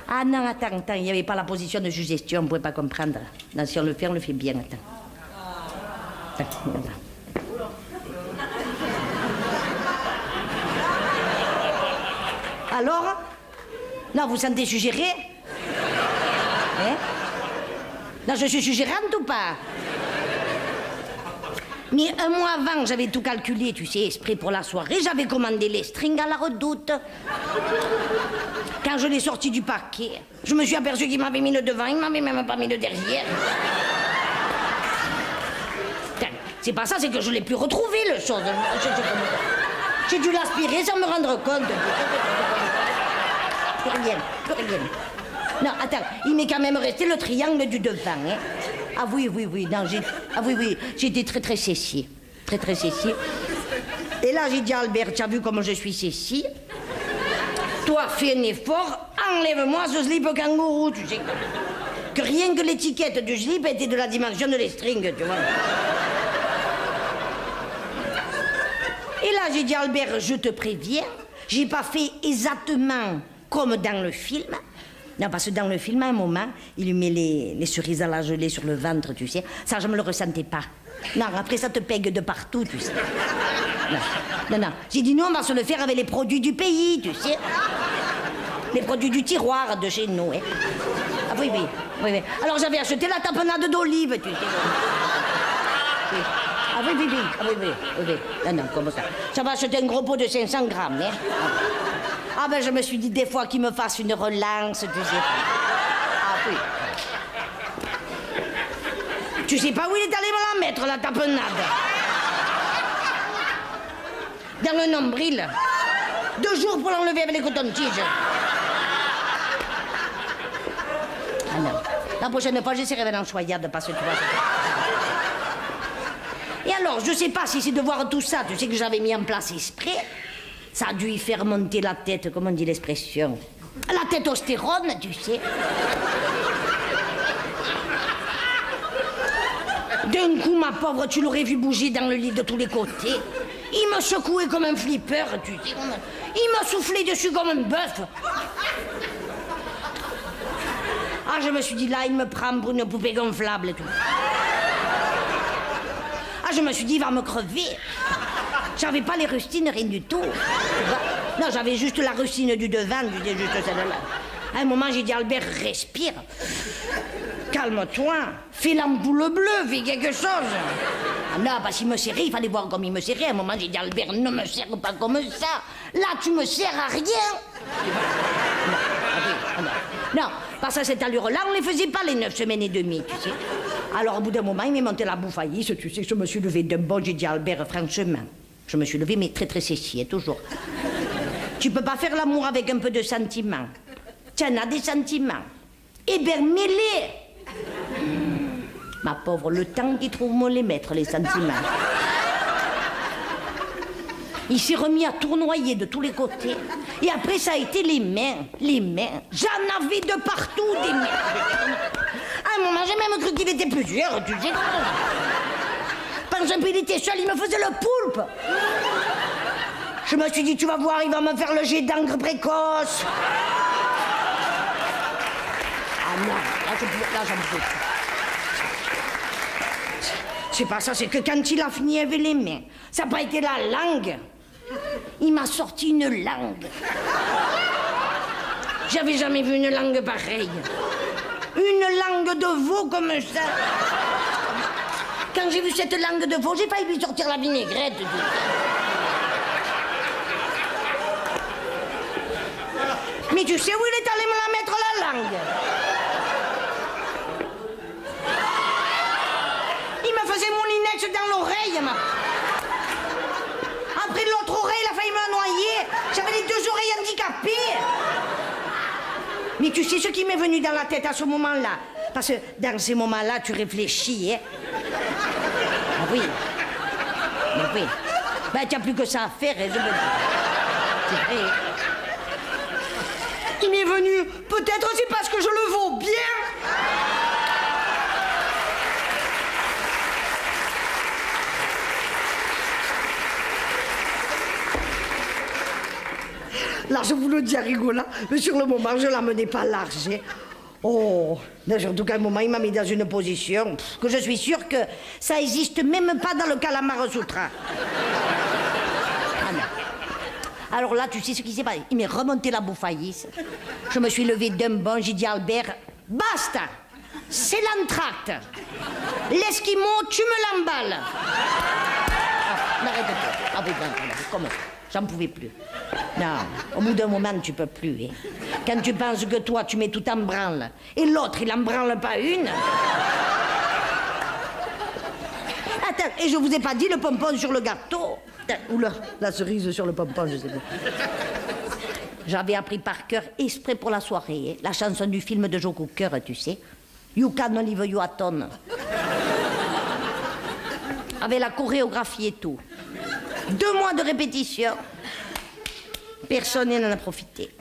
Ah non, attends, il n'y avait pas la position de suggestion, on ne pouvait pas comprendre. Non, si on le fait bien, attends. Alors? Non, vous sentez suggéré? Hein? Non, je suis suggérante ou pas? Mais un mois avant, j'avais tout calculé, tu sais, exprès pour la soirée. J'avais commandé les strings à la Redoute. Quand je l'ai sorti du paquet, je me suis aperçu qu'il m'avait mis le devant, il m'avait même pas mis le derrière. C'est pas ça, c'est que je l'ai plus retrouvé, le chose. J'ai dû l'aspirer sans me rendre compte. Plus rien. Non, attends, il m'est quand même resté le triangle du devant. Hein. Ah oui, non, j'ai été très cécile. Très cécile. Et là, j'ai dit à Albert, tu as vu comment je suis cécile? Toi, fais un effort, enlève-moi ce slip kangourou, tu sais. Que rien que l'étiquette du slip était de la dimension de les strings, tu vois. Et là, j'ai dit à Albert, je te préviens, j'ai pas fait exactement comme dans le film. Non, parce que dans le film, à un moment, il lui met les cerises à la gelée sur le ventre, tu sais. Ça, je me le ressentais pas. Non, après, ça te pègue de partout, tu sais. Non. J'ai dit, non, on va se le faire avec les produits du pays, tu sais. Les produits du tiroir de chez nous, hein. Ah oui. Alors, j'avais acheté la tapenade d'olive, tu sais. Oui. Ah oui. Non, comme ça. J'avais acheté un gros pot de 500 grammes, hein. Ah ben, je me suis dit, des fois, qu'il me fasse une relance, tu sais. Ah oui. Tu sais pas où il est allé me la mettre, la tapenade? Dans le nombril. 2 jours pour l'enlever avec les cotons-tiges. Ah non. La prochaine fois, j'essaierai avec l'enchoyade, parce que tu vois... Et alors, je sais pas si c'est de voir tout ça, tu sais que j'avais mis en place exprès. Ça a dû y faire monter la tête, comme on dit l'expression. La tétostérone, tu sais. D'un coup, ma pauvre, tu l'aurais vu bouger dans le lit de tous les côtés. Il me secouait comme un flipper, tu sais. Il me soufflait dessus comme un bœuf. Ah, je me suis dit, là, il me prend pour une poupée gonflable et tout. Ah, je me suis dit, il va me crever. J'avais pas les rustines, rien du tout. Non, j'avais juste la rustine du devant, juste celle-là. À un moment, j'ai dit, Albert, respire. Calme-toi. Fais l'ampoule bleue, fais quelque chose. Ah non, parce qu'il me serrait, il fallait voir comme il me serrait. À un moment, j'ai dit, Albert, ne me serre pas comme ça. Là, tu me sers à rien. Non, parce que cette allure-là, on les faisait pas les 9 semaines et demie, tu sais. Alors, au bout d'un moment, il m'est monté la bouffaillisse, tu sais, je me suis levée d'un bond, j'ai dit, Albert, franchement, je me suis levée, mais très sessier, toujours. Tu peux pas faire l'amour avec un peu de sentiment. Tu en as des sentiments. Eh bien, mets-les. Ma pauvre, le temps qu'il trouve me les mettre, les sentiments. Il s'est remis à tournoyer de tous les côtés. Et après, ça a été les mains. J'en avais de partout, des mains. À un moment, j'ai même cru qu'il était plusieurs, tu sais. Quand il était seul, il me faisait le poulpe. Je me suis dit, tu vas voir, il va me faire le jet d'encre précoce. Ah non, là, j'en peux plus. C'est pas ça, c'est que quand il a fini avec les mains, ça n'a pas été la langue. Il m'a sorti une langue. J'avais jamais vu une langue pareille. Une langue de veau comme ça. Quand j'ai vu cette langue de veau, j'ai failli lui sortir la vinaigrette. Mais tu sais où il est allé me la mettre, la langue? Il me faisait mon Linux dans l'oreille, ma... Après de l'autre oreille, il a failli me noyer. J'avais les 2 oreilles handicapées. Mais tu sais ce qui m'est venu dans la tête à ce moment-là? Parce que dans ces moments-là, tu réfléchis, hein? Ah oui. Mais oui. Ben, t'as plus que ça à faire, hein, je veux dire. C'est vrai. Il m'est venu, peut-être c'est parce que je le vaux bien. Là, je vous le dis à rigolant, mais sur le moment, je la menais pas large. Hein. Oh, surtout qu'à un moment, il m'a mis dans une position que je suis sûre que ça n'existe même pas dans le Calamar Sutra. Ah non. Alors là, tu sais ce qui s'est passé? Il m'est remonté la bouffaillisse. Je me suis levée d'un bond, j'ai dit à Albert, basta, c'est l'entracte. L'esquimau, tu me l'emballes. n'arrête pas. Ah oui, non, comment? J'en pouvais plus. Non, au bout d'un moment, tu peux plus. Hein. Quand tu penses que toi, tu mets tout en branle, et l'autre, il en branle pas une. Attends, et je vous ai pas dit le pompon sur le gâteau. Oula, la cerise sur le pompon, je sais pas. J'avais appris par cœur, exprès pour la soirée, hein, la chanson du film de Joe Cooker, tu sais. You can live you aton. Avec la chorégraphie et tout. 2 mois de répétition. Personne n'en a profité.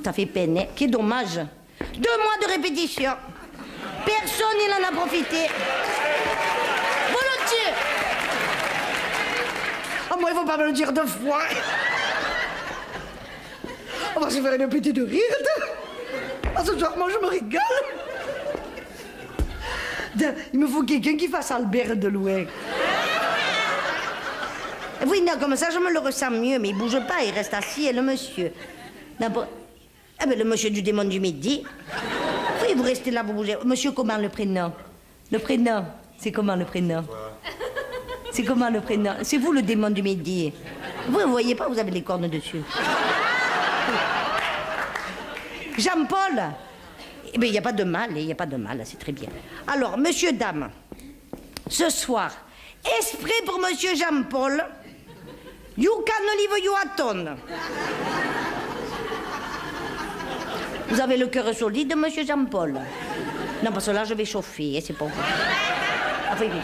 Ça fait peine, hein? Quel dommage. 2 mois de répétition. Personne n'en a profité. Volontiers. Oh, moi, il ne faut pas me le dire 2 fois. On va se faire une petite rire. Ah, ce soir, moi, je me régale. Il me faut quelqu'un qui fasse Albert de loin. Oui, non, comme ça, je me le ressens mieux, mais il bouge pas, il reste assis, et le monsieur. D'abord... Ah ben, le monsieur du démon du midi. Oui, vous restez là, vous bougez. Monsieur, comment le prénom? Le prénom, c'est comment le prénom? C'est comment le prénom? C'est vous le démon du midi. Vous ne voyez pas, vous avez les cornes dessus. Jean-Paul? Eh bien, il n'y a pas de mal, il n'y a pas de mal, c'est très bien. Alors, monsieur, dame, ce soir, exprès pour monsieur Jean-Paul, you can live you aton. Vous avez le cœur solide, monsieur Jean-Paul? Non, parce que là, je vais chauffer, c'est pour vous. Ah, oui, oui.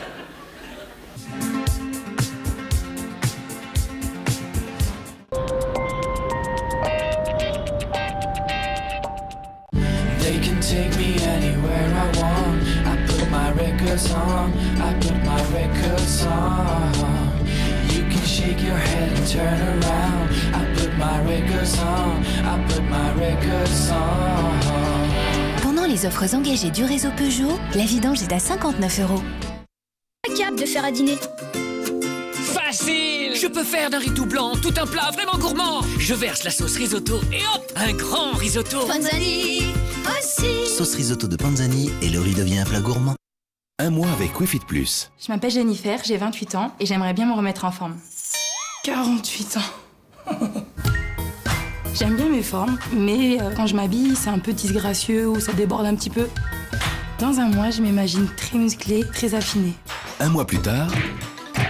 Take me anywhere I want. I put my records on. I put my records on. You can shake your head and turn around. I put my records on. I put my records on. Pendant les offres engagées du réseau Peugeot, la vidange est à 59 €. Capable de faire à dîner. Facile! Je peux faire d'un riz tout blanc tout un plat vraiment gourmand. Je verse la sauce risotto et hop, un grand risotto. Panzani aussi. Sauce risotto de Panzani et le riz devient un plat gourmand. Un mois avec Wi-Fi de Plus. Je m'appelle Jennifer, j'ai 28 ans et j'aimerais bien me remettre en forme. 48 ans. J'aime bien mes formes, mais quand je m'habille, c'est un peu disgracieux ou ça déborde un petit peu. Dans un mois, je m'imagine très musclée, très affinée. Un mois plus tard...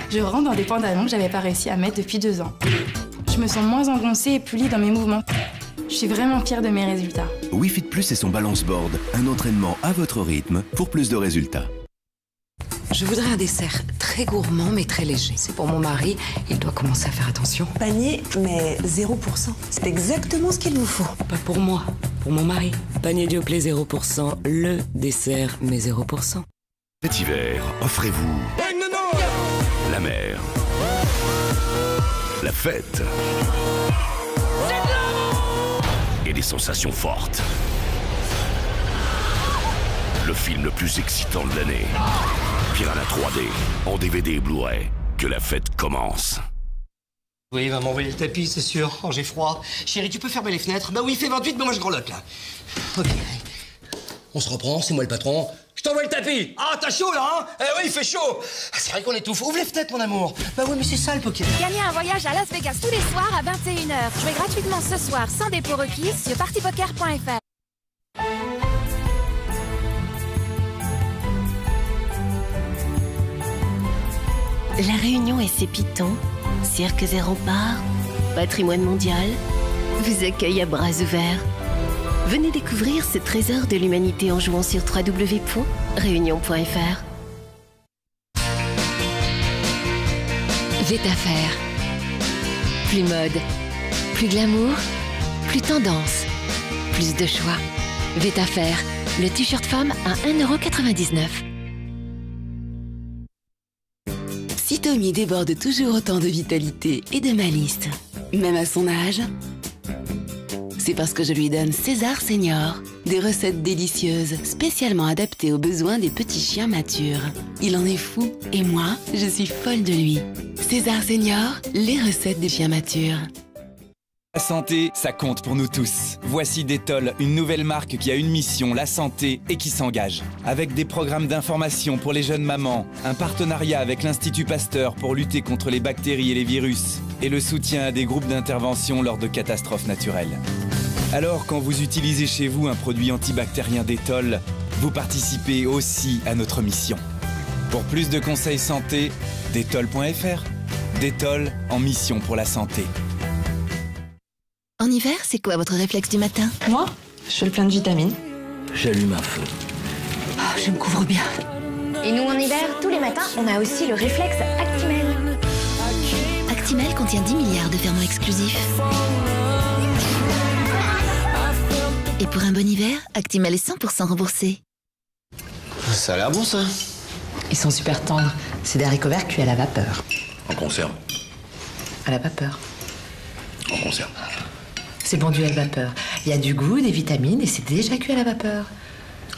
Je rentre dans des pantalons que j'avais pas réussi à mettre depuis 2 ans. Je me sens moins engoncée et plus libre dans mes mouvements. Je suis vraiment fière de mes résultats. Wi-Fi de Plus et son balance board, un entraînement à votre rythme pour plus de résultats. Je voudrais un dessert très gourmand mais très léger. C'est pour mon mari, il doit commencer à faire attention. Panier, mais 0%. C'est exactement ce qu'il vous faut. Pas pour moi, pour mon mari. Panier Dioplay 0%, le dessert mais 0%. Cet hiver, offrez-vous la mer, la fête et des sensations fortes. Le film le plus excitant de l'année, Piranha 3D, en DVD et Blu-ray. Que la fête commence. Oui, il va m'envoyer le tapis, c'est sûr. Oh, j'ai froid. Chérie, tu peux fermer les fenêtres? Bah oui, il fait 28, mais moi je grelotte, là. Ok. On se reprend, c'est moi le patron. Je t'envoie le tapis. Ah, t'as chaud, là, hein? Eh oui, il fait chaud. Ah, c'est vrai qu'on étouffe. Ouvre les fenêtres, mon amour. Bah oui, mais c'est ça, le poker. Gagnez un voyage à Las Vegas tous les soirs à 21h. Jouez gratuitement ce soir, sans dépôt requis, sur partypoker.fr. La Réunion et ses pitons, cirques et remparts, patrimoine mondial, vous accueille à bras ouverts. Venez découvrir ce trésor de l'humanité en jouant sur www.réunion.fr. Vétafer. Plus mode, plus glamour, plus tendance, plus de choix. Vétafer, le t-shirt femme à 1,99 €. Si Tommy déborde toujours autant de vitalité et de malice, même à son âge, c'est parce que je lui donne César Senior, des recettes délicieuses spécialement adaptées aux besoins des petits chiens matures. Il en est fou et moi, je suis folle de lui. César Senior, les recettes des chiens matures. La santé, ça compte pour nous tous. Voici Dettol, une nouvelle marque qui a une mission, la santé, et qui s'engage. Avec des programmes d'information pour les jeunes mamans, un partenariat avec l'Institut Pasteur pour lutter contre les bactéries et les virus, et le soutien à des groupes d'intervention lors de catastrophes naturelles. Alors, quand vous utilisez chez vous un produit antibactérien Dettol, vous participez aussi à notre mission. Pour plus de conseils santé, Dettol.fr. Dettol, en mission pour la santé. En hiver, c'est quoi votre réflexe du matin? Moi, je fais le plein de vitamines. J'allume un feu. Oh, je me couvre bien. Et nous, en hiver, tous les matins, on a aussi le réflexe Actimel. Actimel contient 10 milliards de ferments exclusifs. Et pour un bon hiver, Actimel est 100% remboursé. Ça a l'air bon, ça. Ils sont super tendres. C'est des haricots verts cuits à la vapeur. En conserve. À la vapeur. En conserve. C'est pondu à la vapeur. Il y a du goût, des vitamines et c'est déjà cuit à la vapeur.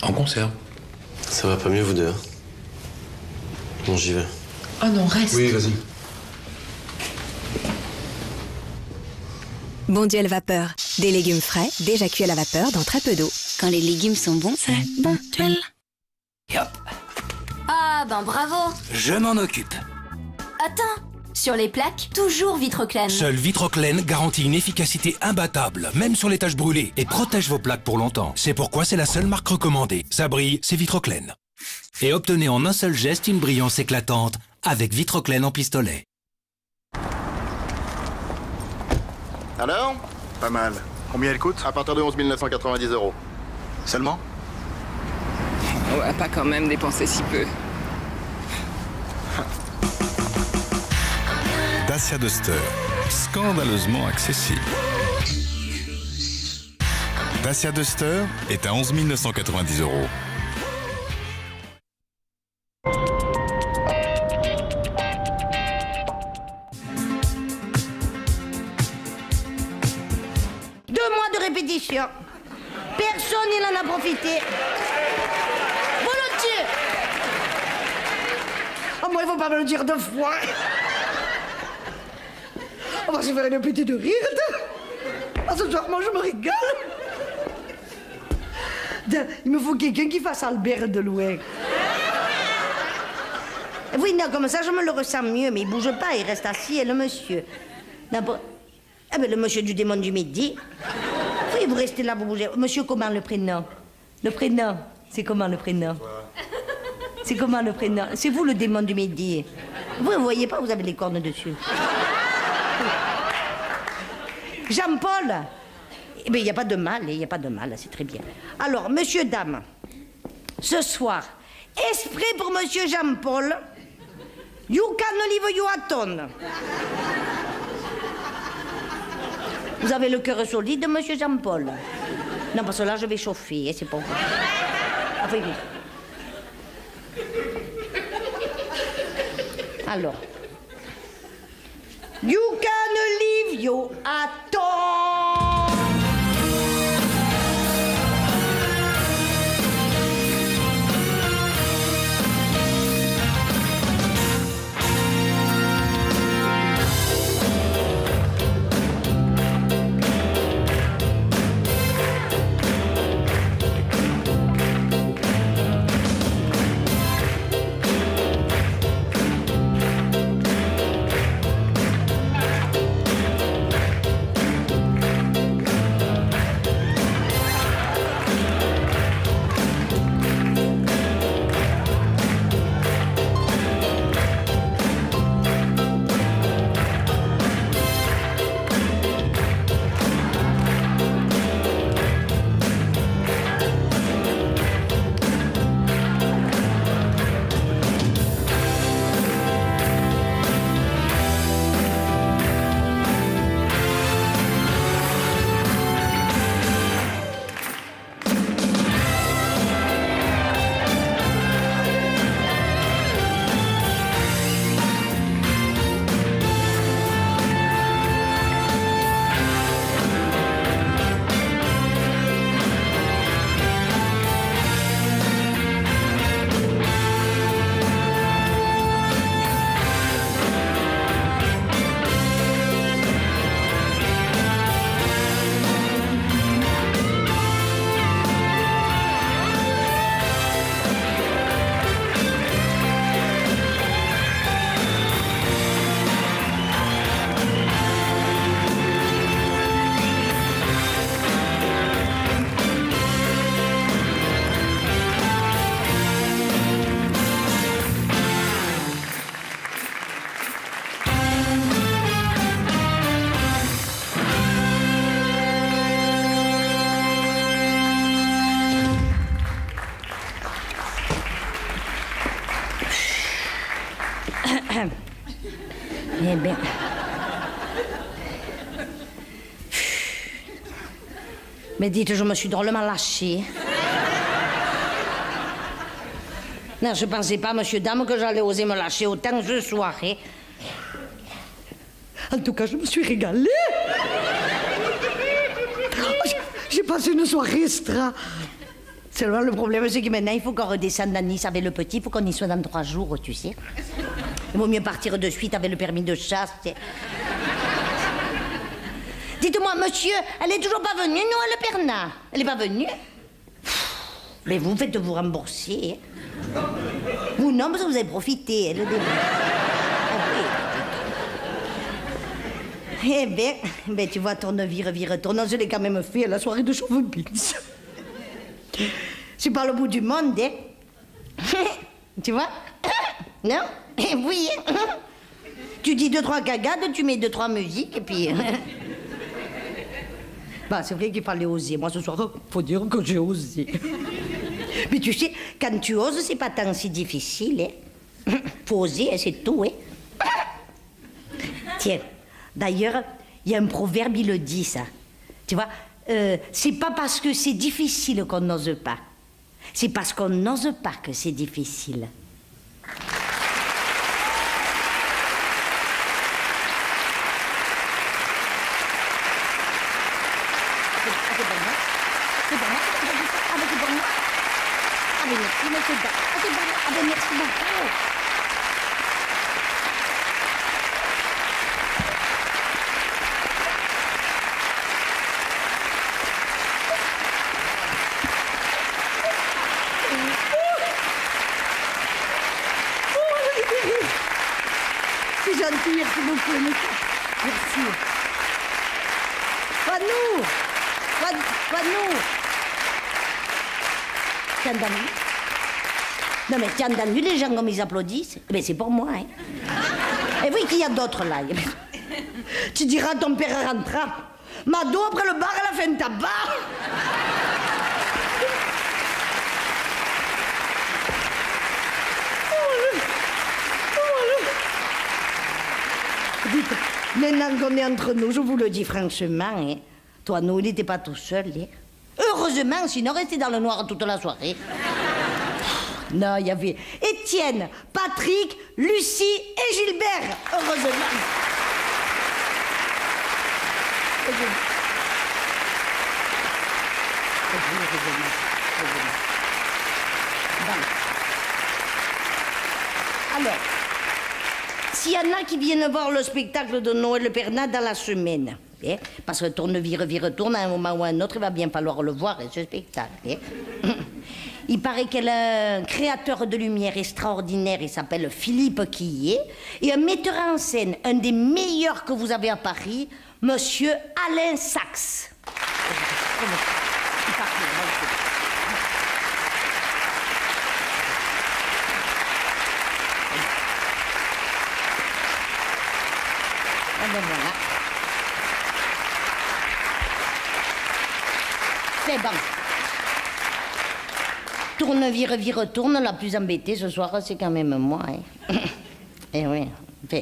En conserve. Ça va pas mieux, vous deux? Bon, j'y vais. Oh non, reste. Oui, vas-y. Bonduelle vapeur. Des légumes frais, déjà cuits à la vapeur dans très peu d'eau. Quand les légumes sont bons, c'est Bonduelle. Ah, ben bravo. Je m'en occupe. Attends, sur les plaques, toujours Vitroclène. Seul Vitroclène garantit une efficacité imbattable, même sur les taches brûlées, et protège vos plaques pour longtemps. C'est pourquoi c'est la seule marque recommandée. Ça brille, c'est Vitroclène. Et obtenez en un seul geste une brillance éclatante avec Vitroclène en pistolet. Alors? Pas mal. Combien elle coûte? À partir de 11 990 €. Seulement? On va pas quand même dépenser si peu. Dacia Duster, scandaleusement accessible. Dacia Duster est à 11 990 €. Répétition. Personne n'en a profité. Volontiers. Oh, moi, il faut pas me le dire deux fois. On va se faire une petite de rire. Ah, ce soir, moi, je me régale. Il me faut quelqu'un qui fasse Albert de loin. Oui, non, comme ça, je me le ressens mieux, mais il bouge pas, il reste assis, et le monsieur. Ah, ben, le monsieur du démon du midi. Oui, vous restez là, vous bougez. Monsieur, comment le prénom? Le prénom, c'est comment le prénom? C'est comment le prénom? C'est vous le démon du midi. Vous ne voyez pas, vous avez les cornes dessus. Jean-Paul? Eh bien, il n'y a pas de mal, il n'y a pas de mal, c'est très bien. Alors, monsieur, dame, ce soir, esprit pour monsieur Jean-Paul, you can leave you aton. Vous avez le cœur solide, monsieur Jean-Paul? Non, parce que là, je vais chauffer, c'est pas vrai. Ah, oui, oui. Alors. You can leave you at all. Eh bien... Mais dites, je me suis drôlement lâchée. Non, je pensais pas, monsieur, dame, que j'allais oser me lâcher autant ce soir. Hein. En tout cas, je me suis régalée. J'ai passé une soirée extra. Seulement, le problème, c'est que maintenant, il faut qu'on redescende à Nice avec le petit. Il faut qu'on y soit dans 3 jours, tu sais. Il vaut mieux partir de suite avec le permis de chasse. Dites-moi, monsieur, elle est toujours pas venue, Noël Pernat? Elle est pas venue? Mais vous faites vous rembourser. Hein. Vous, non, parce que vous avez profité. Le début. Eh bien, tu vois, tourne-vie, retourne. Je l'ai quand même fait à la soirée de Chauve-Pins. C'est pas le bout du monde, hein. Tu vois? Non? Oui. Tu dis 2-3 cagades, tu mets 2-3 musiques, et puis... Bah, c'est vrai qu'il fallait oser. Moi, ce soir, faut dire que j'ai osé. Mais tu sais, quand tu oses, c'est pas tant si difficile, hein. Faut oser, hein, c'est tout, hein. Tiens, d'ailleurs, il y a un proverbe, il le dit, ça. Tu vois, c'est pas parce que c'est difficile qu'on n'ose pas. C'est parce qu'on n'ose pas que c'est difficile. Merci beaucoup. C'est gentil, merci beaucoup. Merci. Pas nous. Tiens, Dani. Non mais tiens, Dani, les gens comme ils applaudissent, mais c'est pour moi, hein. Et oui, qu'il y a d'autres là. Tu diras à ton père rentrera. Mado, après le bar, elle a fait un tabac. Dites, maintenant qu'on est entre nous, je vous le dis franchement, hein, toi, nous, il n'était pas tout seul. Hein. Heureusement, sinon, restait dans le noir toute la soirée. Non, il y avait Étienne, Patrick, Lucie et Gilbert, heureusement. Alors, s'il y en a qui viennent voir le spectacle de Noël Pernat dans la semaine, hein, parce que tourne-vie, retourne, à un moment ou à un autre, il va bien falloir le voir, ce spectacle. Hein. Il paraît qu'elle a un créateur de lumière extraordinaire, il s'appelle Philippe Quillet, et un metteur en scène, un des meilleurs que vous avez à Paris, Monsieur Alain Sachs. Voilà. C'est bon. Tourne-vie, retourne, la plus embêtée ce soir, c'est quand même moi. Hein. Eh oui, enfin,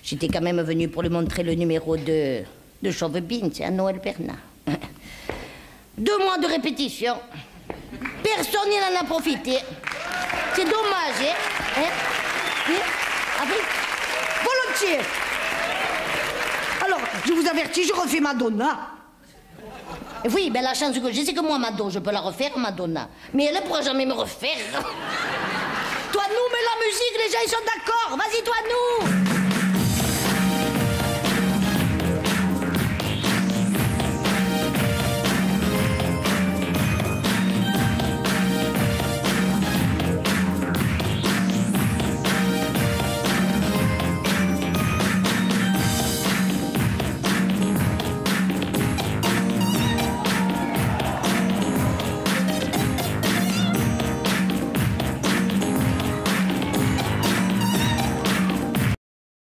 j'étais quand même venue pour lui montrer le numéro de Chauve-Pins, c'est à Noël Pernat. 2 mois de répétition. Personne n'en a profité. C'est dommage, hein? Ah oui? Volontiers. Alors, je vous avertis, je refais Madonna. Et oui, ben la chance que j'ai, c'est que moi, Mado, je peux la refaire, Madonna. Mais elle ne pourra jamais me refaire. Toi, nous, mais la musique, les gens, ils sont d'accord. Vas-y, toi, nous.